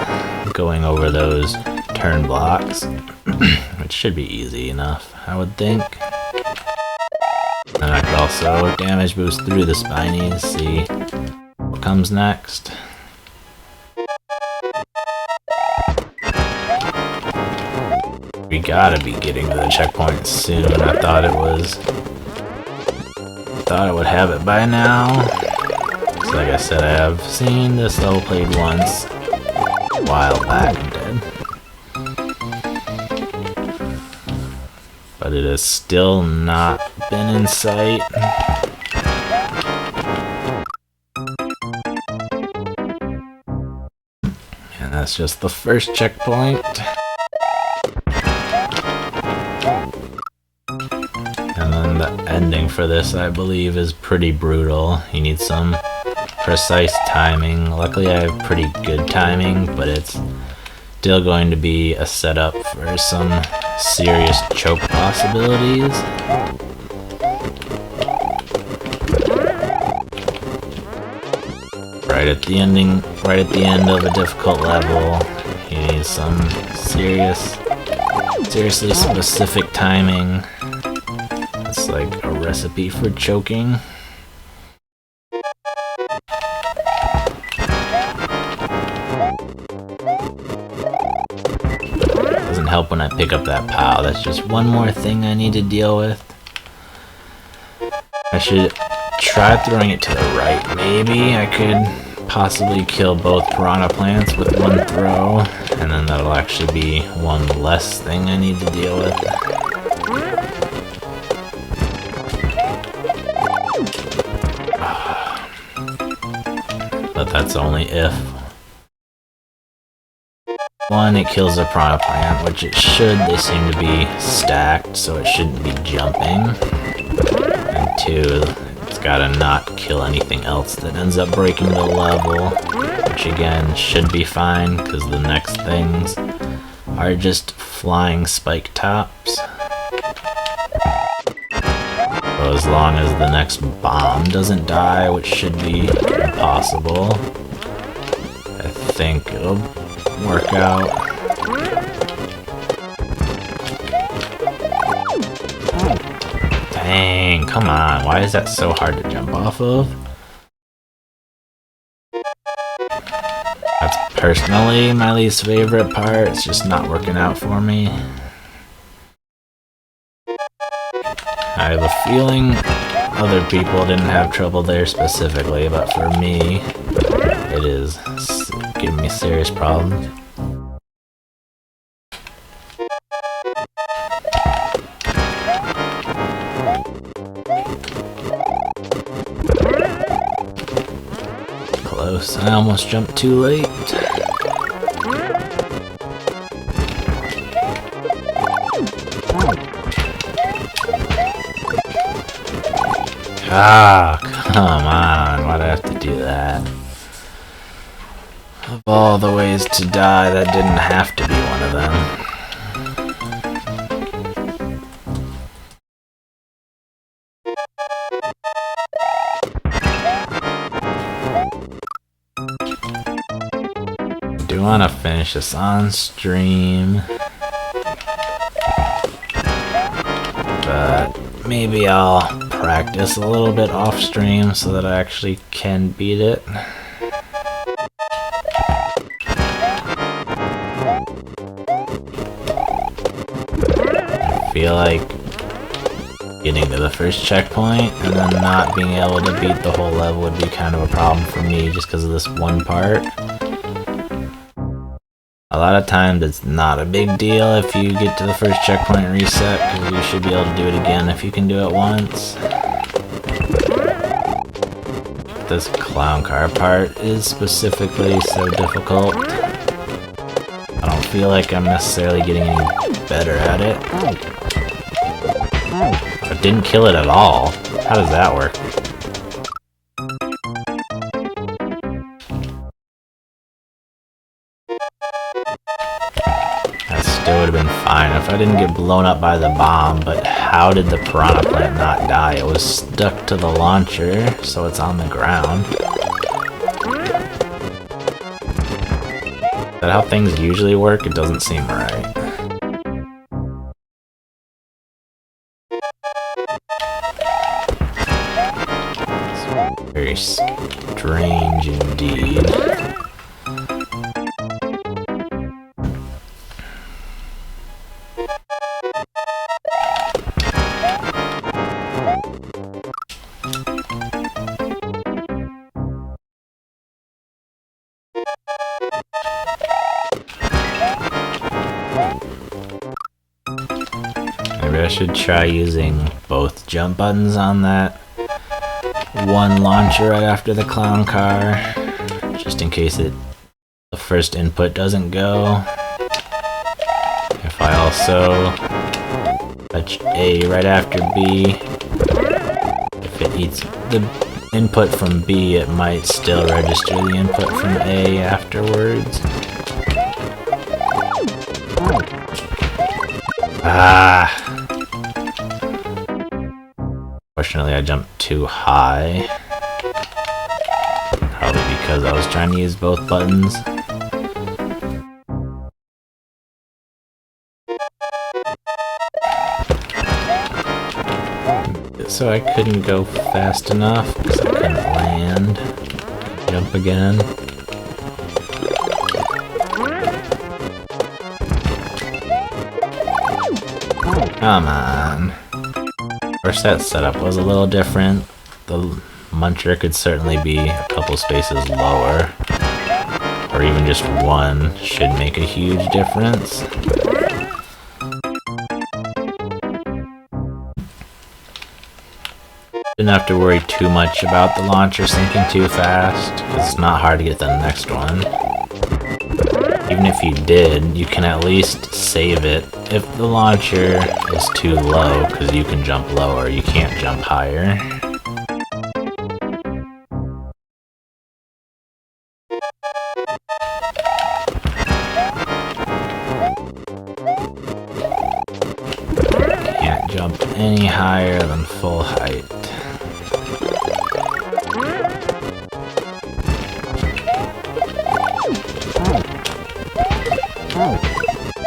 [SPEAKER 1] going over those turn blocks, which should be easy enough, I would think. And I could also damage boost through the spinies, see what comes next. We gotta be getting to the checkpoint soon. I thought it would have it by now. So like I said, I have seen this level played once a while back and did. But it has still not been in sight. And that's just the first checkpoint. And then the ending for this, I believe, is pretty brutal. You need some precise timing. Luckily, I have pretty good timing, but it's still going to be a setup for some serious choke possibilities. Right at the end of a difficult level, you need some seriously specific timing. It's like a recipe for choking. Doesn't help when I pick up that pile. That's just one more thing I need to deal with. I should try throwing it to the right. Maybe I could possibly kill both piranha plants with one throw, and then that'll actually be one less thing I need to deal with. But that's only if. One, it kills the piranha plant, which it should. They seem to be stacked, so it shouldn't be jumping. And two, it's gotta not kill anything else that ends up breaking the level, which again should be fine, because the next things are just flying spike tops. So as long as the next bomb doesn't die, which should be impossible, I think it'll work out. Dang, come on, why is that so hard to jump off of? That's personally my least favorite part. It's just not working out for me. I have a feeling other people didn't have trouble there specifically, but for me, it is giving me serious problems. Close. I almost jumped too late. Ah, come on. Why'd I have to do that? Of all the ways to die, that didn't have to be one of them. I do want to finish this on stream, but maybe I'll practice a little bit off stream so that I actually can beat it. I feel like getting to the first checkpoint and then not being able to beat the whole level would be kind of a problem for me just because of this one part. A lot of times it's not a big deal if you get to the first checkpoint and reset, because you should be able to do it again if you can do it once. This clown car part is specifically so difficult. I don't feel like I'm necessarily getting any better at it. I didn't kill it at all. How does that work? Still would have been fine if I didn't get blown up by the bomb, but how did the piranha plant not die? It was stuck to the launcher, so it's on the ground. Is that how things usually work? It doesn't seem right. It's very strange indeed. Maybe I should try using both jump buttons on that one launcher right after the clown car, just in case it the first input doesn't go. If I also touch A right after B, if it eats the input from B, it might still register the input from A afterwards. Ah! Fortunately, I jumped too high. Probably because I was trying to use both buttons. So I couldn't go fast enough because I couldn't land. Jump again. Come on. First, that setup was a little different. The muncher could certainly be a couple spaces lower, or even just one should make a huge difference. Didn't have to worry too much about the launcher sinking too fast, because it's not hard to get the next one. Even if you did, you can at least save it if the launcher is too low, because you can jump lower, you can't jump higher. Can't jump any higher than full height.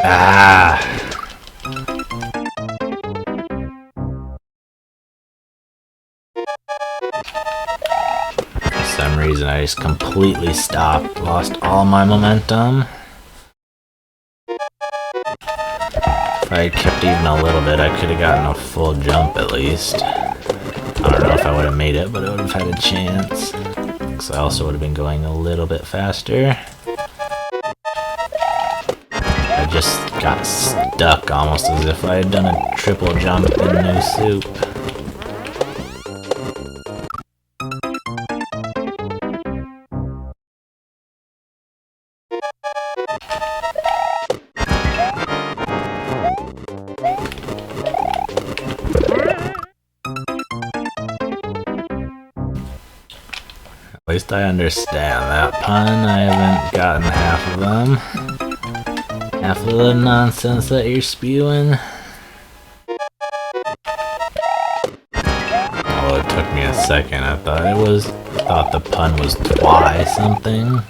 [SPEAKER 1] Ah! For some reason I just completely stopped, lost all my momentum. If I had kept even a little bit, I could have gotten a full jump at least. I don't know if I would have made it, but I would have had a chance. Because I also would have been going a little bit faster. I just got stuck almost as if I had done a triple jump in new soup. At least I understand that pun. I haven't gotten half of them. Half of the nonsense that you're spewing. Although it took me a second, I thought the pun was twi something,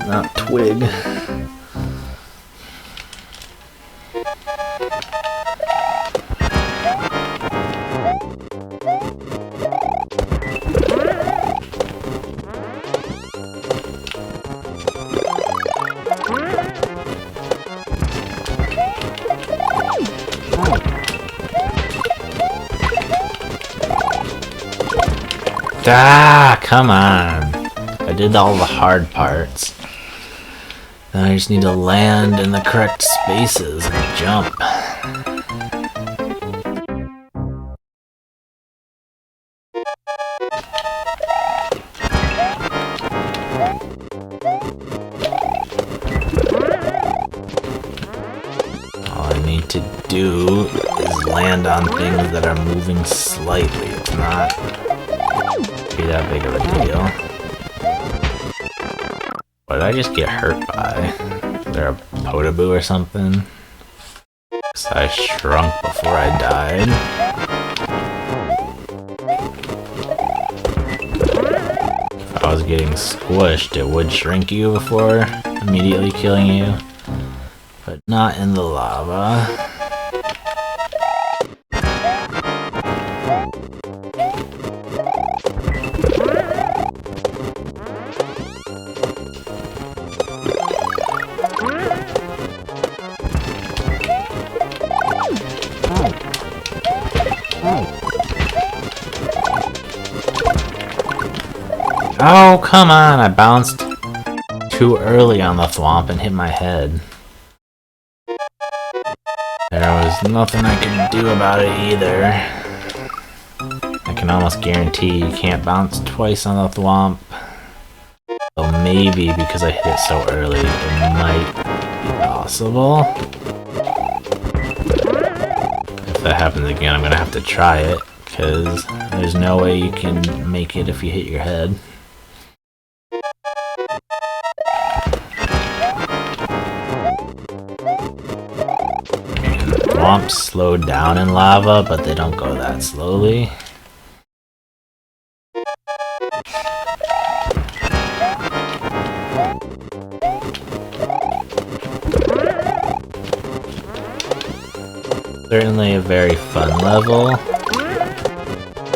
[SPEAKER 1] not twig. Ah, come on. I did all the hard parts. Then I just need to land in the correct spaces and jump. All I need to do is land on things that are moving slightly. It's not that big of a deal. What did I just get hurt by? Is there a potaboo or something? Because I shrunk before I died. If I was getting squished, it would shrink you before immediately killing you, but not in the lava. Oh, come on! I bounced too early on the thwomp and hit my head. There was nothing I could do about it either. I can almost guarantee you can't bounce twice on the thwomp. So maybe because I hit it so early, it might be possible. If that happens again, I'm gonna have to try it, because there's no way you can make it if you hit your head. Swamps slow down in lava, but they don't go that slowly. Certainly a very fun level.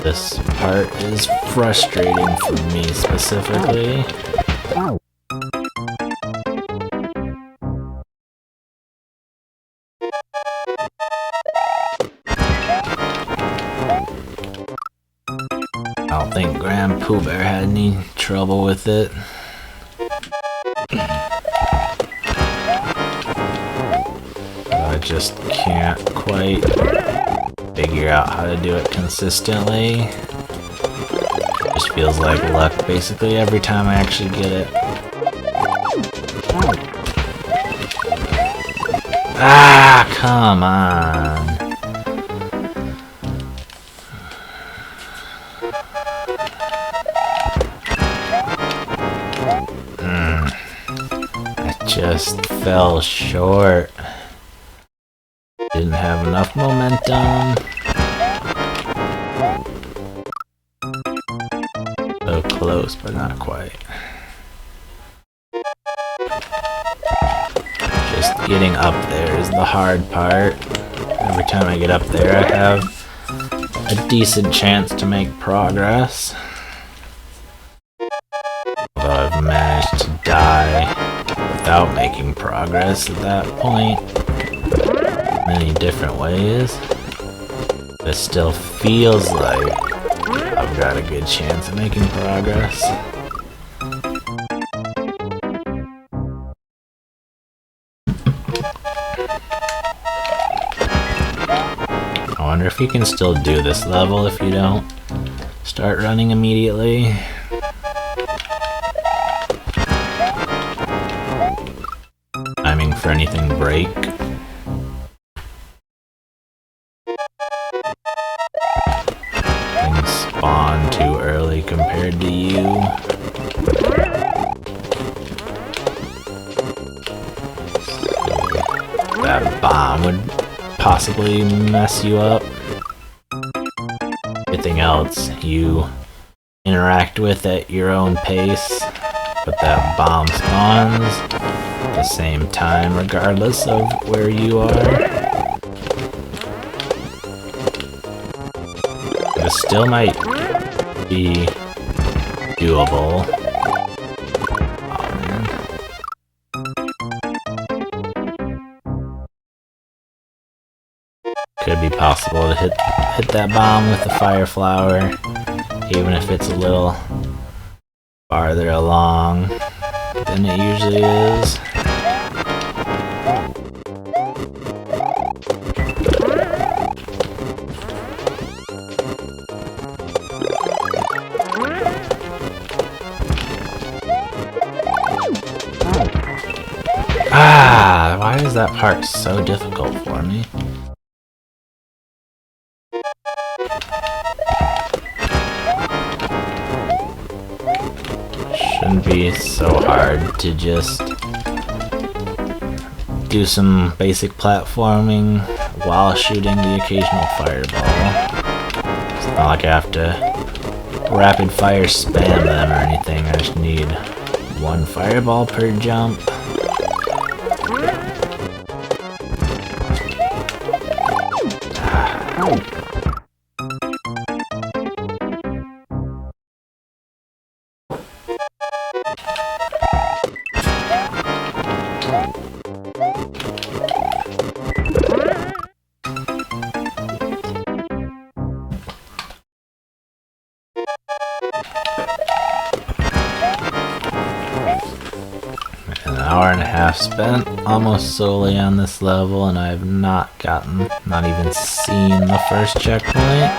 [SPEAKER 1] This part is frustrating for me specifically. I don't think Grand Pooh Bear had any trouble with it. I just can't quite figure out how to do it consistently. It just feels like luck basically every time I actually get it. Ah, come on. I just fell short. Didn't have enough momentum. So close, but not quite. Just getting up there is the hard part. Every time I get up there, I have a decent chance to make progress. Although I've managed to die without making progress at that point. Many different ways. It still feels like I've got a good chance of making progress. I wonder if you can still do this level if you don't start running immediately. Timing for anything break. Things spawn too early compared to you. That bomb would possibly mess you up. Everything else you interact with at your own pace, but that bomb spawns at the same time regardless of where you are. It still might be doable. Oh man. Could be possible to hit that bomb with the fire flower, even if it's a little farther along than it usually is. Ah, why is that part so difficult for me? Shouldn't be so hard to just do some basic platforming while shooting the occasional fireball. It's not like I have to rapid fire spam them or anything. I just need one fireball per jump. An hour and a half spent almost solely on this level, and I have not even seen the first checkpoint.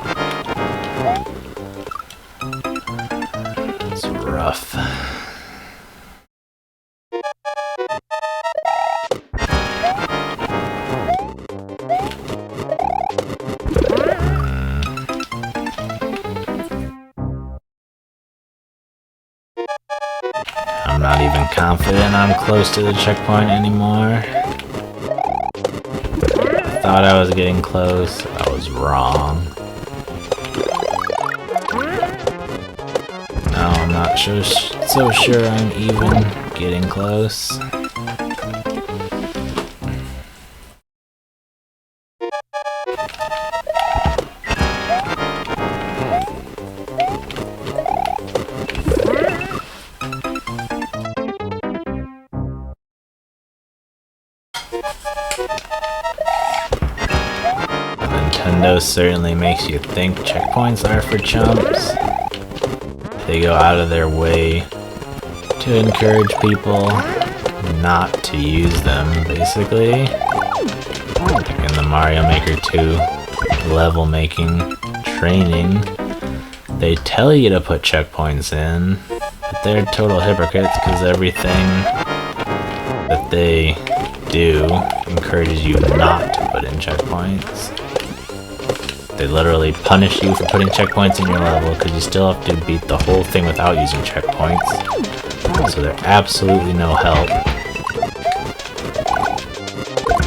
[SPEAKER 1] It's rough. confident I'm close to the checkpoint anymore. I thought I was getting close. I was wrong. No, I'm not so sure I'm even getting close. Nintendo certainly makes you think checkpoints are for chumps. They go out of their way to encourage people not to use them, basically. Like in the Mario Maker 2 level making training, they tell you to put checkpoints in, but they're total hypocrites because everything that they do encourages you not to put in checkpoints. They literally punish you for putting checkpoints in your level because you still have to beat the whole thing without using checkpoints. So they're absolutely no help.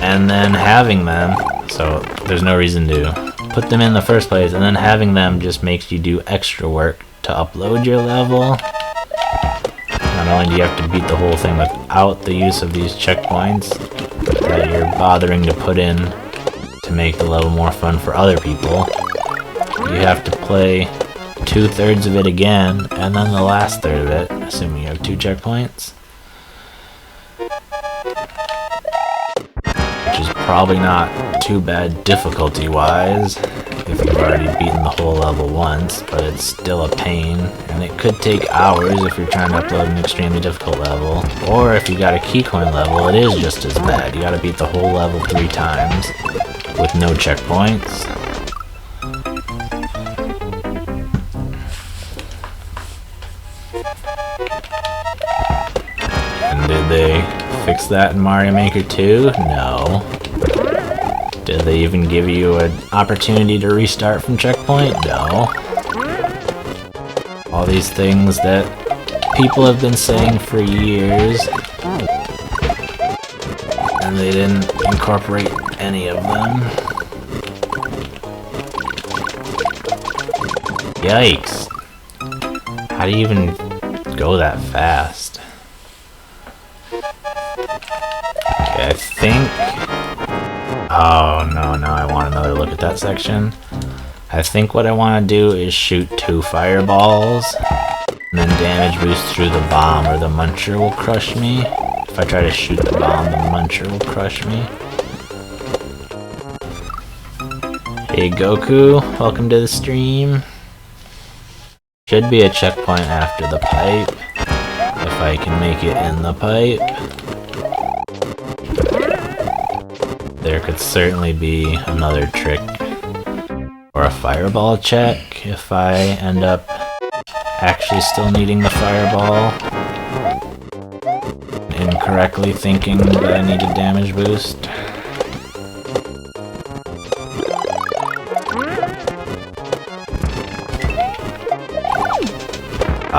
[SPEAKER 1] And then having them, so there's no reason to put them in the first place, and then having them just makes you do extra work to upload your level. Not only do you have to beat the whole thing without the use of these checkpoints that you're bothering to put in to make the level more fun for other people, you have to play 2/3 of it again, and then the last third of it, assuming you have 2 checkpoints. Which is probably not too bad difficulty-wise, if you've already beaten the whole level once, but it's still a pain, and it could take hours if you're trying to upload an extremely difficult level, or if you got a key coin level, it is just as bad. You gotta beat the whole level 3 times. With no checkpoints. And did they fix that in Mario Maker 2? No. Did they even give you an opportunity to restart from checkpoint? No. All these things that people have been saying for years, and they didn't incorporate any of them. Yikes. How do you even go that fast? Okay, I think... Oh, no, now I want another look at that section. I think what I want to do is shoot 2 fireballs, and then damage boost through the bomb, or the muncher will crush me. If I try to shoot the bomb, the muncher will crush me. Hey Goku, welcome to the stream. Should be a checkpoint after the pipe, if I can make it in the pipe. There could certainly be another trick, or a fireball check, if I end up actually still needing the fireball. Incorrectly thinking that I need a damage boost.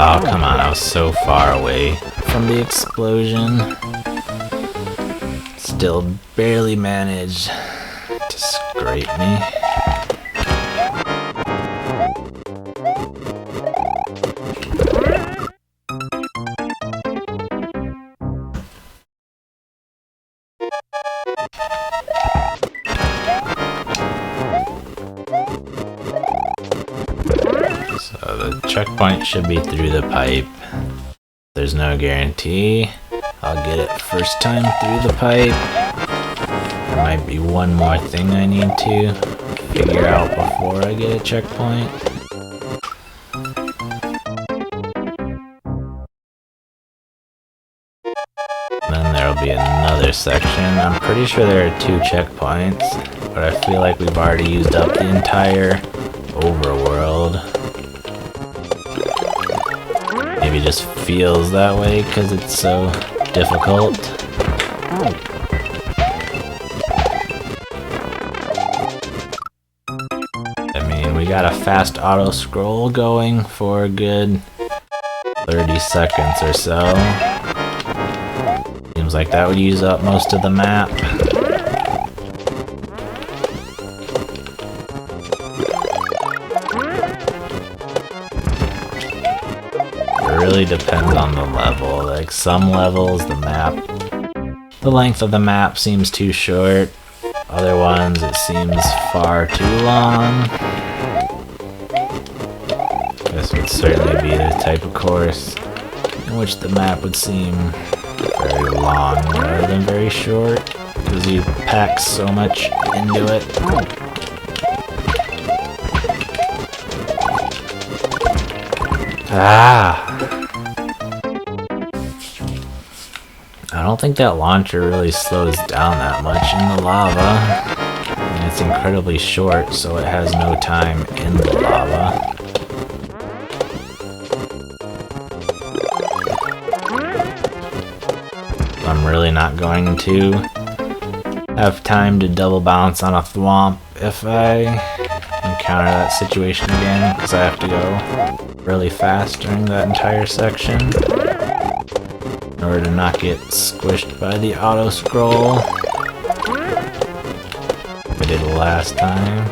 [SPEAKER 1] Oh, come on, I was so far away from the explosion. Still barely managed to scrape me. So the checkpoint should be through the pipe. There's no guarantee I'll get it first time through the pipe. There might be one more thing I need to figure out before I get a checkpoint. Then there'll be another section. I'm pretty sure there are 2 checkpoints, but I feel like we've already used up the entire overworld. Maybe it just feels that way because it's so difficult. I mean, we got a fast auto scroll going for a good 30 seconds or so. Seems like that would use up most of the map. It really depends on the level. Like some levels, the length of the map seems too short. Other ones, it seems far too long. This would certainly be the type of course in which the map would seem very long rather than very short, because you pack so much into it. Ah! I don't think that launcher really slows down that much in the lava. And it's incredibly short, so it has no time in the lava. I'm really not going to have time to double bounce on a thwomp if I encounter that situation again, because I have to go really fast during that entire section in order to not get squished by the auto scroll. I did it last time.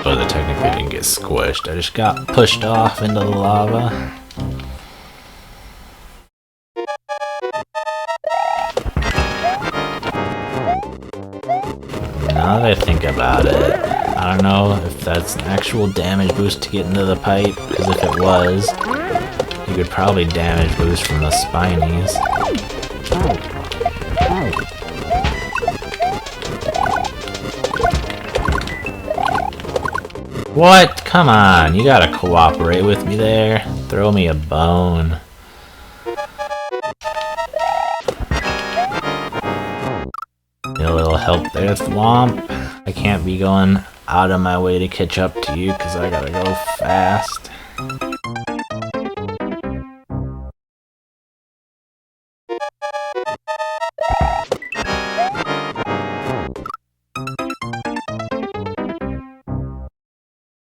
[SPEAKER 1] But I technically didn't get squished, I just got pushed off into the lava. Now that I think about it, I don't know if that's an actual damage boost to get into the pipe, because if it was, you could probably damage boost from the spinies. What? Come on, you gotta cooperate with me there. Throw me a bone. Need a little help there, Thwomp. I can't be going out of my way to catch up to you because I gotta go fast.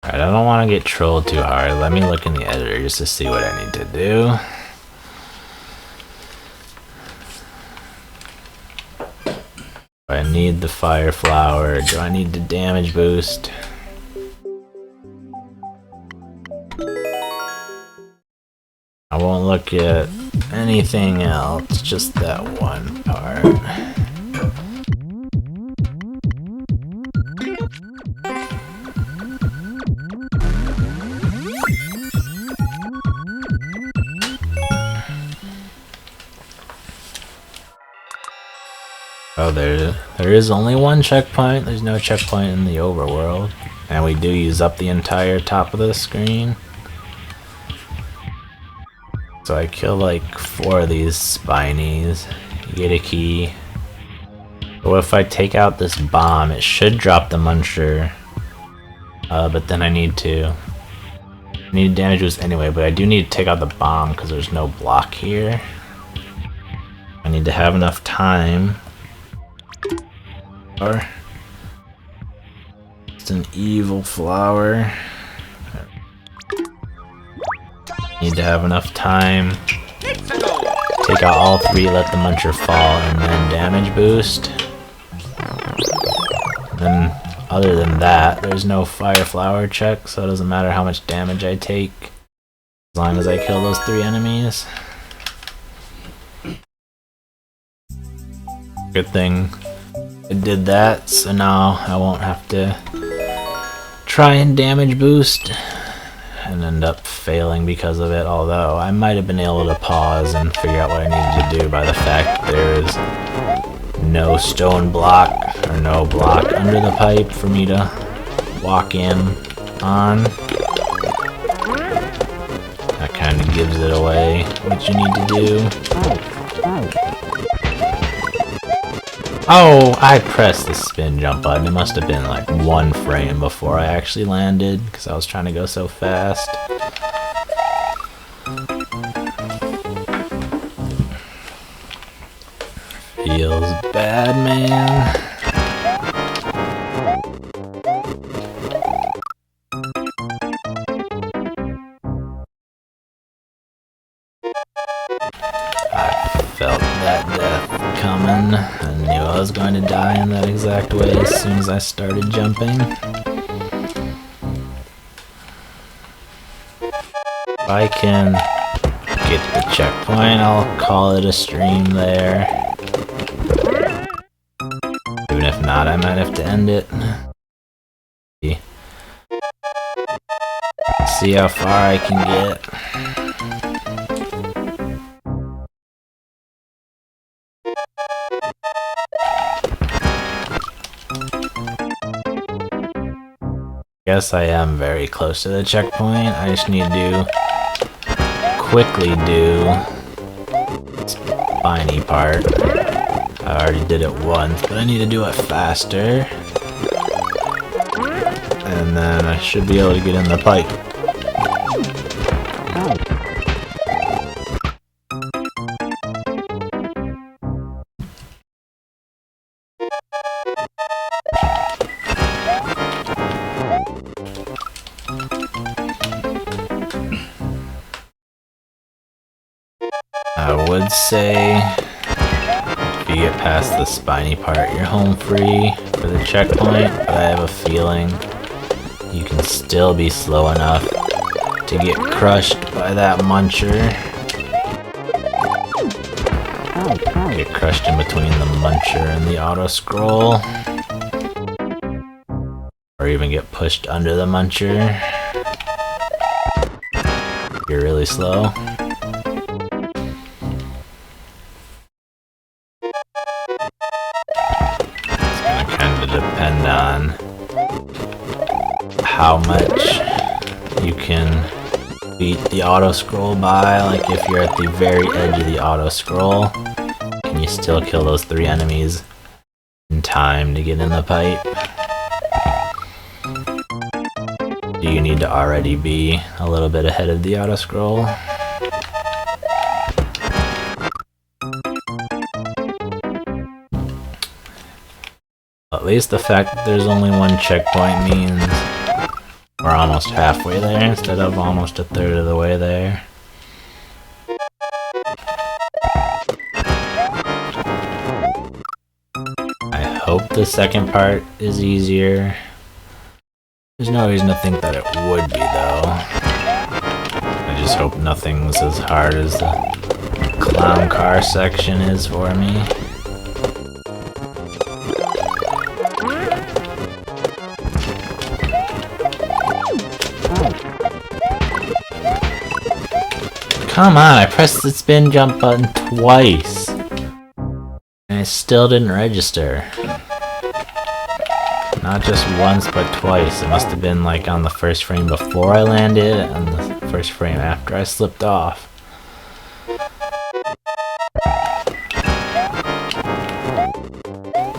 [SPEAKER 1] Alright, I don't want to get trolled too hard. Let me look in the editor just to see what I need to do. Do I need the fire flower? Do I need the damage boost? I won't look at anything else, just that one part. Oh, there is only one checkpoint. There's no checkpoint in the overworld. And we do use up the entire top of the screen. So I kill like 4 of these spinies. You get a key. But if I take out this bomb, it should drop the muncher. But then I need damage boost anyway, but I do need to take out the bomb because there's no block here. I need to have enough time. Or it's an evil flower. Need to have enough time. Take out all 3, let the muncher fall, and then damage boost. And then other than that, there's no fire flower check, so it doesn't matter how much damage I take as long as I kill those 3 enemies. Good thing I did that, so now I won't have to try and damage boost and end up failing because of it, although I might have been able to pause and figure out what I needed to do by the fact that there is no stone block or no block under the pipe for me to walk in on. That kind of gives it away what you need to do. Oh, I pressed the spin jump button. It must have been like 1 frame before I actually landed because I was trying to go so fast. Feels bad, man. was going to die in that exact way as soon as I started jumping. If I can get the checkpoint, I'll call it a stream there. Even if not, I might have to end it. See how far I can get. Guess I am very close to the checkpoint. I just need to quickly do the spiny part. I already did it once, but I need to do it faster. And then I should be able to get in the pipe. I would say if you get past the spiny part, you're home free for the checkpoint, but I have a feeling you can still be slow enough to get crushed by that muncher. Get crushed in between the muncher and the auto scroll. Or even get pushed under the muncher. You're really slow. It's gonna kinda depend on how much you can beat the auto scroll by. Like if you're at the very edge of the auto scroll, can you still kill those 3 enemies in time to get in the pipe? Do you need to already be a little bit ahead of the auto scroll? At least the fact that there's only one checkpoint means we're almost halfway there instead of almost a third of the way there. I hope the second part is easier. There's no reason to think that it would be, though. I just hope nothing's as hard as the clown car section is for me. Come on, I pressed the spin jump button twice. And it still didn't register. Not just once, but twice. It must have been like on the first frame before I landed and the first frame after I slipped off.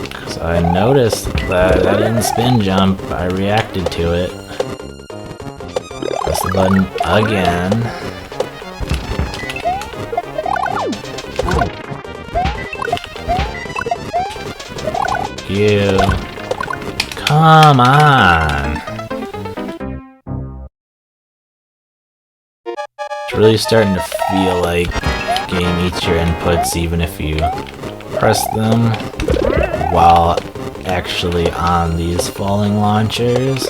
[SPEAKER 1] Because I noticed that I didn't spin jump, I reacted to it. Press the button again. You. Come on. It's really starting to feel like the game eats your inputs even if you press them while actually on these falling launchers.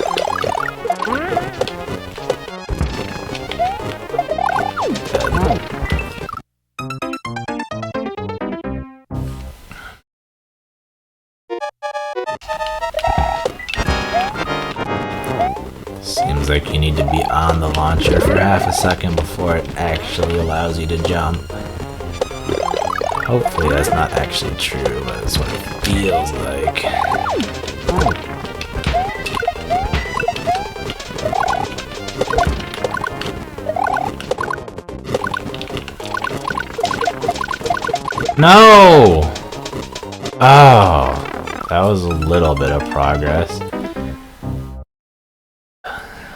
[SPEAKER 1] Seems like you need to be on the launcher for half a second before it actually allows you to jump. Hopefully that's not actually true, but that's what it feels like. No! Oh, that was a little bit of progress.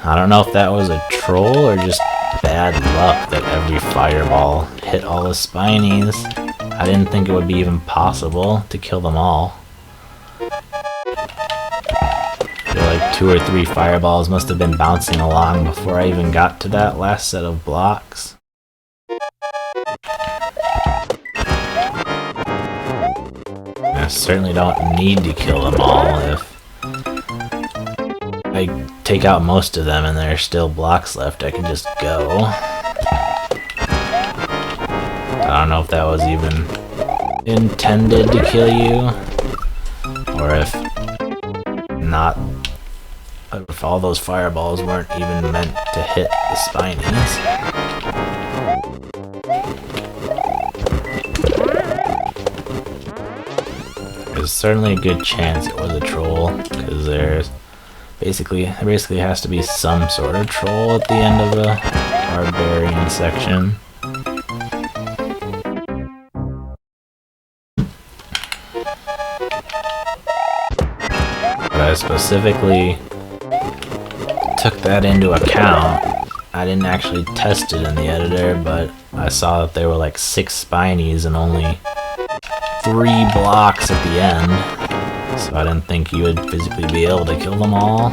[SPEAKER 1] I don't know if that was a troll or just bad luck that every fireball hit all the spinies. I didn't think it would be even possible to kill them all. I feel like 2 or 3 fireballs must have been bouncing along before I even got to that last set of blocks. certainly don't need to kill them all. If I take out most of them and there are still blocks left, I can just go. I don't know if that was even intended to kill you, or if not, if all those fireballs weren't even meant to hit the spinies. There's certainly a good chance it was a troll, because there basically has to be some sort of troll at the end of a barbarian section. But I specifically took that into account. I didn't actually test it in the editor, but I saw that there were like 6 spinies and only 3 blocks at the end, so I didn't think you would physically be able to kill them all.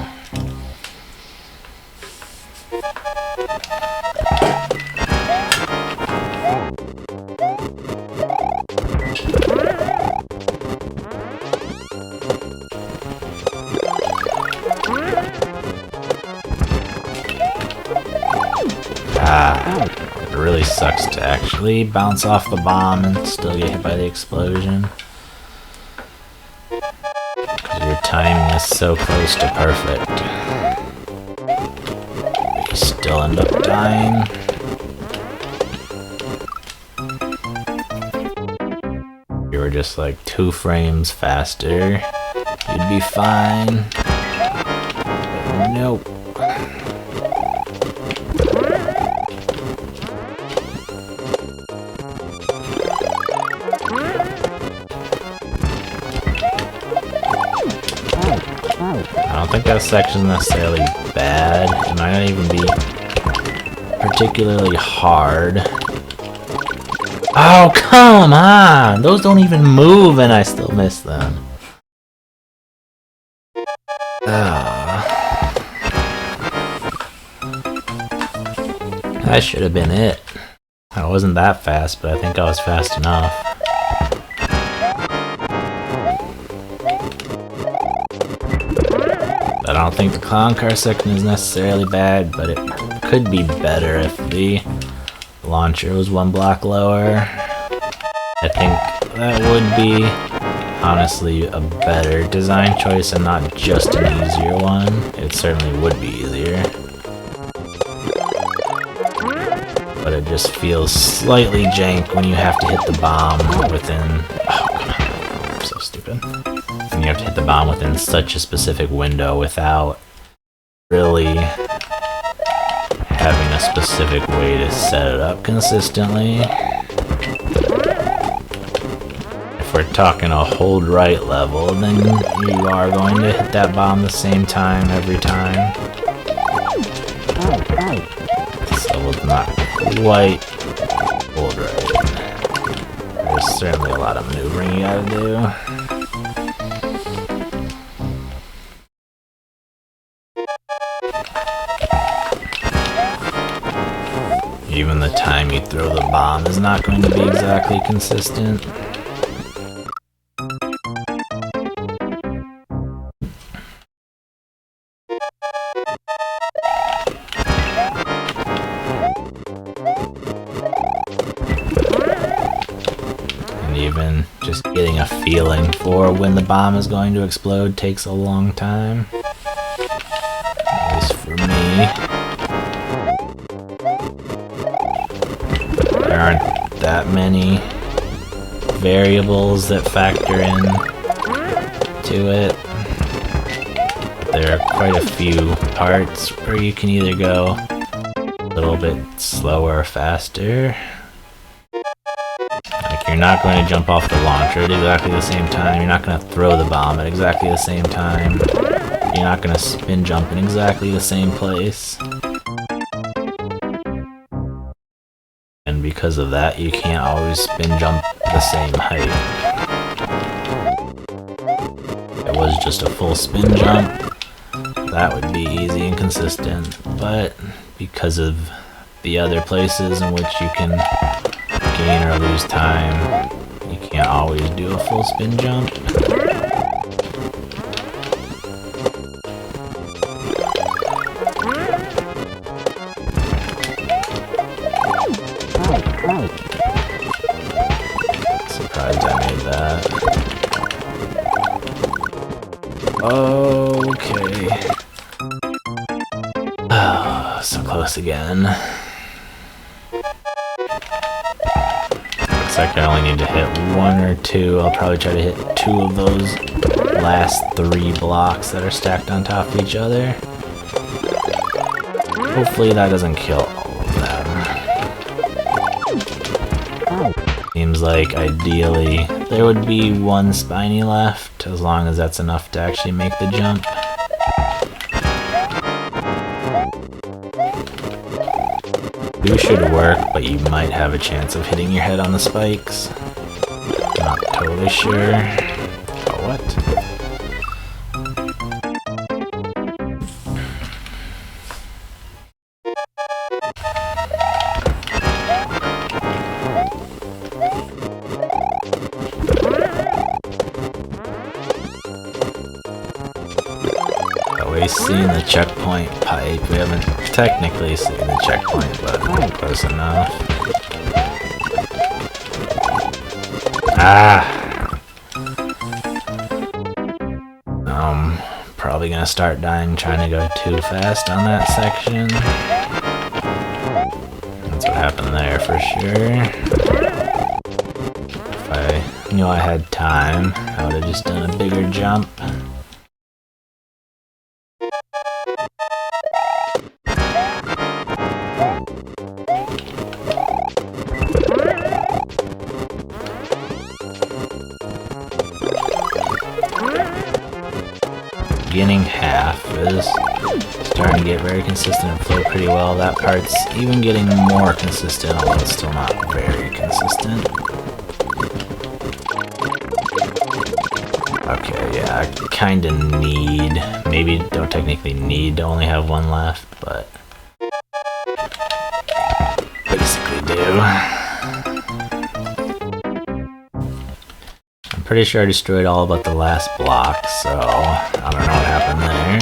[SPEAKER 1] It really sucks to actually bounce off the bomb and still get hit by the explosion, because your timing is so close to perfect. But you still end up dying. If you were just like 2 frames faster, you'd be fine. But nope. I don't think that section's necessarily bad. It might not even be particularly hard. Oh, come on! Those don't even move and I still miss them. That should have been it. I wasn't that fast, but I think I was fast enough. I don't think the clown car section is necessarily bad, but it could be better if the launcher was 1 block lower. I think that would be, honestly, a better design choice and not just an easier one. It certainly would be easier. But it just feels slightly jank when you have to hit the bomb within... Oh, come on. I'm so stupid. And you have to hit the bomb within such a specific window without really having a specific way to set it up consistently. If we're talking a hold right level, then you are going to hit that bomb the same time every time. So it's not quite hold right. There's certainly a lot of maneuvering you gotta do. Even the time you throw the bomb is not going to be exactly consistent. And even just getting a feeling for when the bomb is going to explode takes a long time. At least for me. There aren't that many variables that factor in to it. There are quite a few parts where you can either go a little bit slower or faster. Like, you're not going to jump off the launcher at exactly the same time. You're not going to throw the bomb at exactly the same time. You're not going to spin jump in exactly the same place. And because of that, you can't always spin jump the same height. If it was just a full spin jump, that would be easy and consistent. But because of the other places in which you can gain or lose time, you can't Can't always do a full spin jump. Surprised I made that. Okay. Oh, so close again. Looks like I only need to hit 1 or 2. I'll probably try to hit 2 of those last 3 blocks that are stacked on top of each other. Hopefully that doesn't kill all of them. Seems like ideally there would be 1 spiny left, as long as that's enough to actually make the jump. You should work, but you might have a chance of hitting your head on the spikes. Not totally sure. Oh, what? We've seen the checkpoint pipe. We haven't technically seen the checkpoint, but close enough. Ah! Probably gonna start dying trying to go too fast on that section. That's what happened there for sure. If I knew I had time, I would have just done a bigger jump. Beginning half is starting to get very consistent and flow pretty well. That part's even getting more consistent, although it's still not very consistent. Okay, yeah, I kinda need, maybe don't technically need to only have 1 left, but basically do. Pretty sure I destroyed all but the last block, so I don't know what happened there.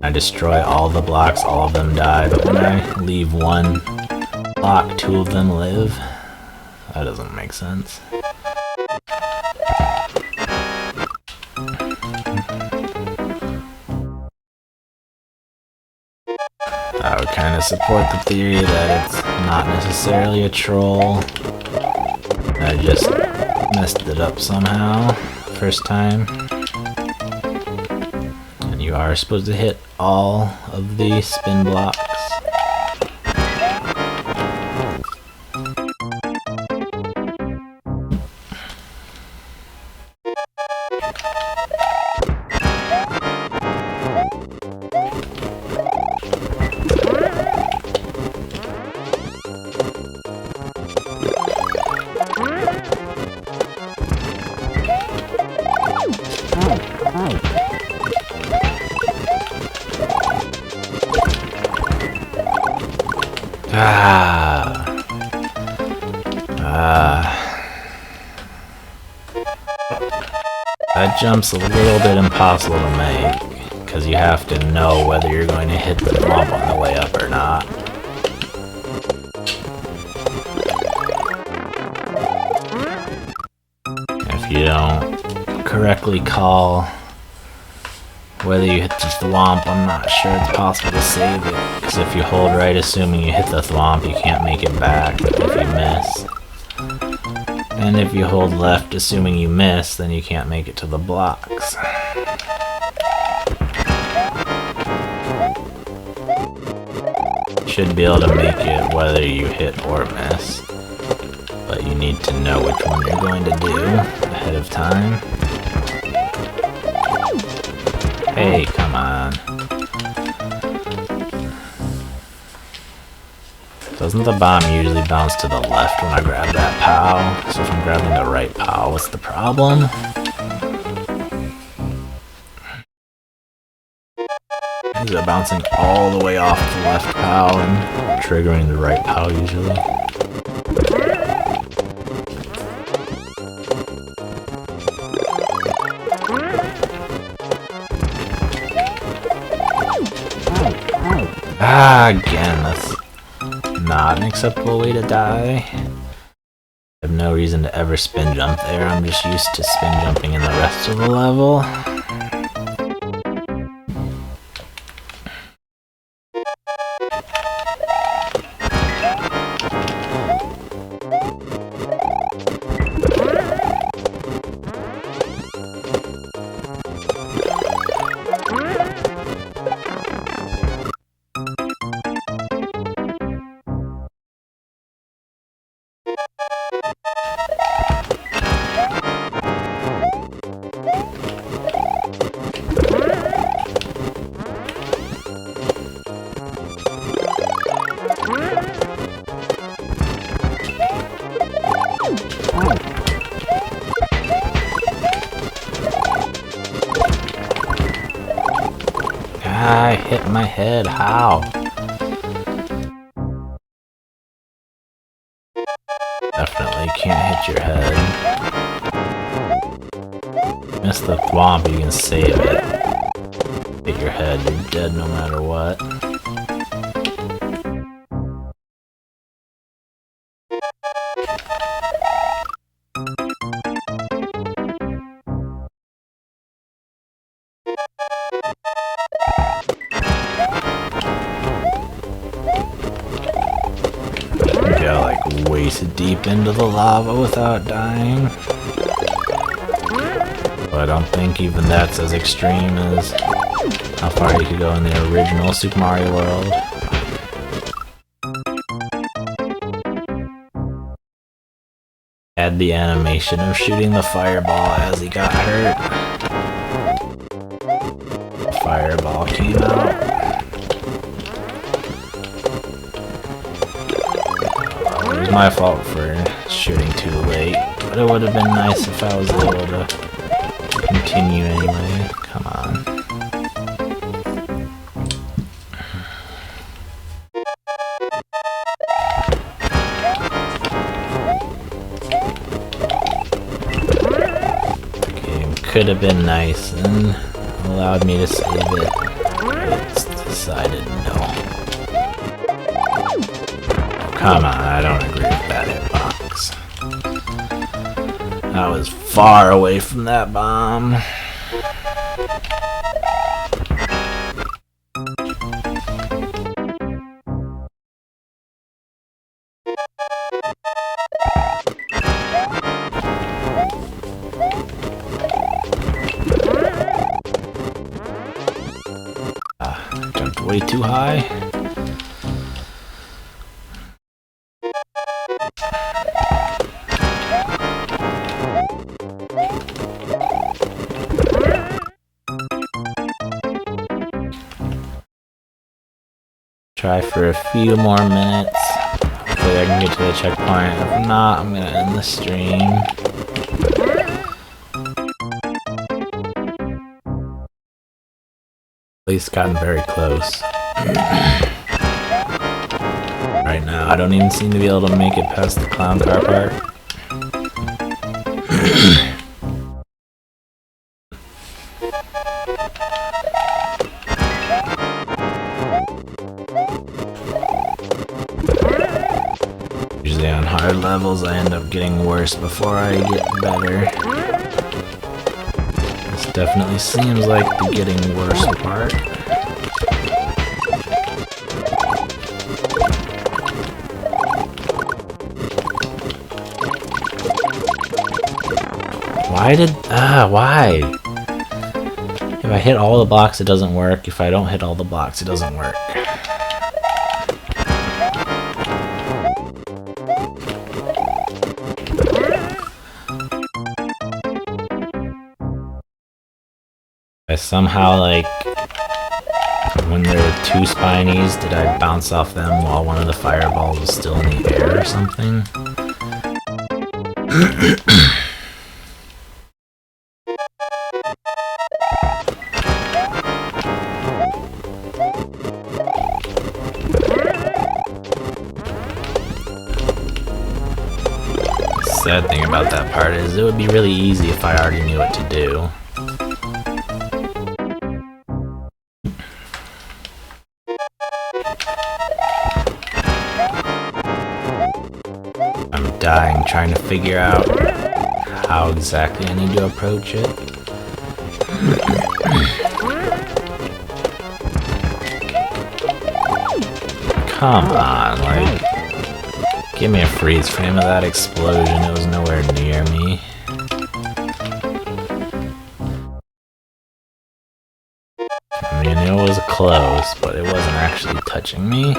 [SPEAKER 1] I destroy all the blocks, all of them die, but when I leave 1 block, 2 of them live. That doesn't make sense. I would kind of support the theory that it's not necessarily a troll. I just messed it up somehow first time. And you are supposed to hit all of the spin blocks. That jump's a little bit impossible to make, because you have to know whether you're going to hit the bump on the way up or not. If you don't correctly call whether you hit the thwomp, I'm not sure it's possible to save it, because if you hold right assuming you hit the thwomp, you can't make it back if you miss. And if you hold left assuming you miss, then you can't make it to the blocks. Should be able to make it whether you hit or miss, but you need to know which one you're going to do ahead of time. Hey, come on. Doesn't the bomb usually bounce to the left when I grab that POW? So if I'm grabbing the right POW, what's the problem? Is it bouncing all the way off the left POW and triggering the right POW usually? Ah, again, that's not an acceptable way to die. I have no reason to ever spin jump there. I'm just used to spin jumping in the rest of the level. I hit my head, how? Definitely can't hit your head. Miss the thwomp, you can save it. Hit your head, you're dead no matter what. Go like waist deep into the lava without dying. But I don't think even that's as extreme as how far you could go in the original Super Mario World. Add the animation of shooting the fireball as he got hurt. The fireball came out. It was my fault for shooting too late, but it would have been nice if I was able to continue anyway. Come on. The game could have been nice and allowed me to save it, but it's decided no. Come on, I don't agree with that hitbox. I was far away from that bomb. Jumped way too high. Try for a few more minutes. Hopefully I can get to the checkpoint. If not, I'm gonna end the stream. At least gotten very close. Right now, I don't even seem to be able to make it past the clown car part. Usually on hard levels, I end up getting worse before I get better. This definitely seems like the getting worse part. Why? If I hit all the blocks, it doesn't work. If I don't hit all the blocks, it doesn't work. I somehow, like, when there were two spinies, did I bounce off them while one of the fireballs was still in the air or something? The sad thing about that part is it would be really easy if I already knew what to do. I'm dying trying to figure out how exactly I need to approach it. Come on, like, give me a freeze frame of that explosion. It was nowhere near me. I mean, it was close, but it wasn't actually touching me.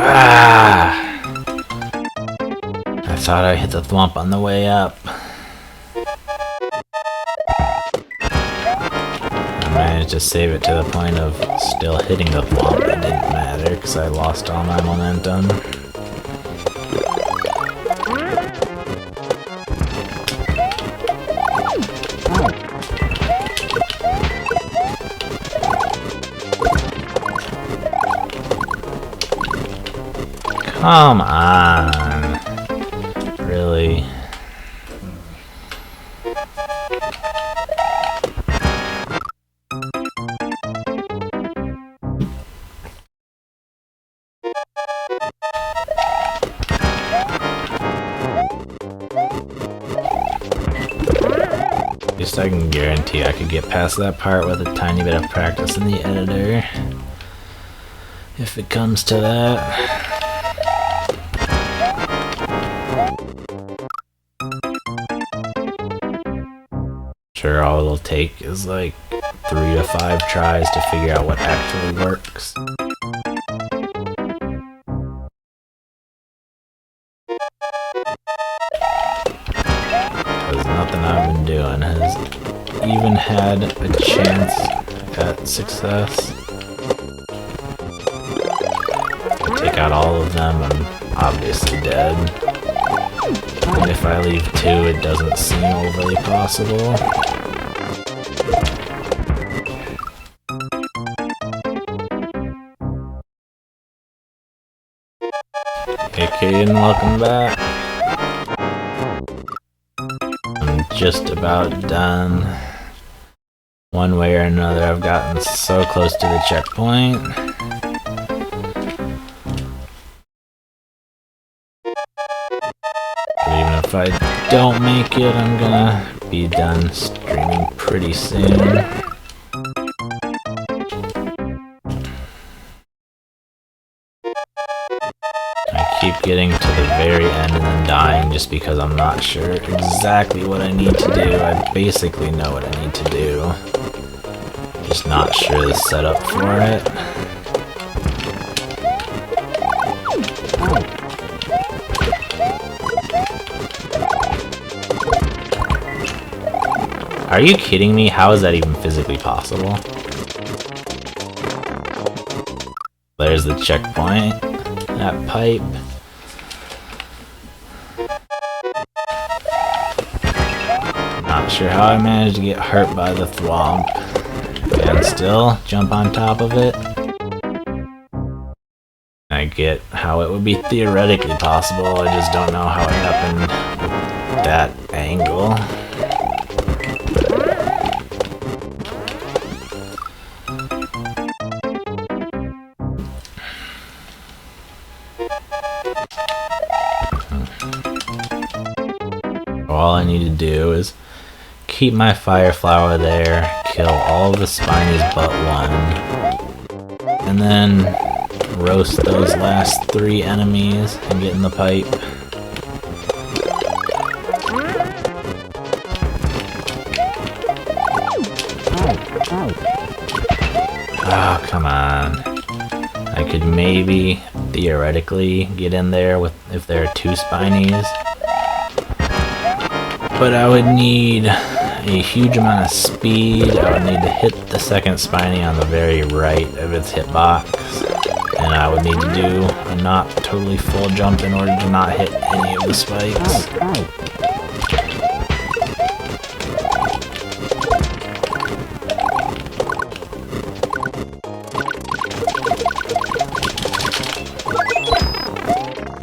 [SPEAKER 1] Ah! I thought I hit the thwomp on the way up. I managed to save it to the point of still hitting the thwomp. It didn't matter because I lost all my momentum. Come on. Really? At least I can guarantee I could get past that part with a tiny bit of practice in the editor. If it comes to that. Sure, all it'll take is like 3 to 5 tries to figure out what actually works. Because nothing I've been doing has even had a chance at success. If I take out all of them, I'm obviously dead. And if I leave 2, it doesn't seem overly possible. Hey kid, welcome back. I'm just about done. One way or another, I've gotten so close to the checkpoint. But even if I don't make it, I'm gonna be done streaming pretty soon. I keep getting to the very end and then dying just because I'm not sure exactly what I need to do. I basically know what I need to do. Just not sure the setup for it. Are you kidding me? How is that even physically possible? There's the checkpoint. That pipe. Not sure how I managed to get hurt by the thwomp. And still jump on top of it. I get how it would be theoretically possible, I just don't know how it happened with that angle. All I need to do is keep my fire flower there, kill all the spinies but one, and then roast those last 3 enemies and get in the pipe. Oh, come on. I could maybe theoretically get in there with if there are 2 spinies. But I would need a huge amount of speed. I would need to hit the second spiny on the very right of its hitbox. And I would need to do a not totally full jump in order to not hit any of the spikes.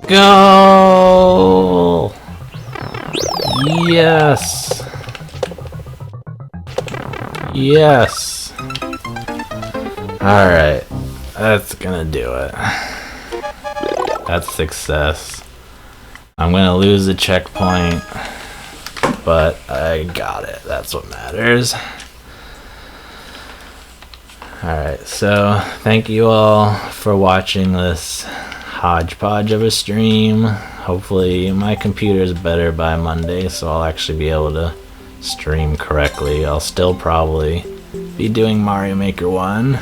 [SPEAKER 1] Go! Yes! Yes! Alright, that's gonna do it. That's success. I'm gonna lose the checkpoint, but I got it. That's what matters. Alright, so thank you all for watching this hodgepodge of a stream. Hopefully my computer is better by Monday, so I'll actually be able to stream correctly. I'll still probably be doing Mario Maker 1.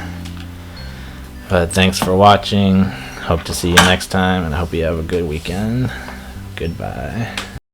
[SPEAKER 1] But thanks for watching. Hope to see you next time, and I hope you have a good weekend. Goodbye.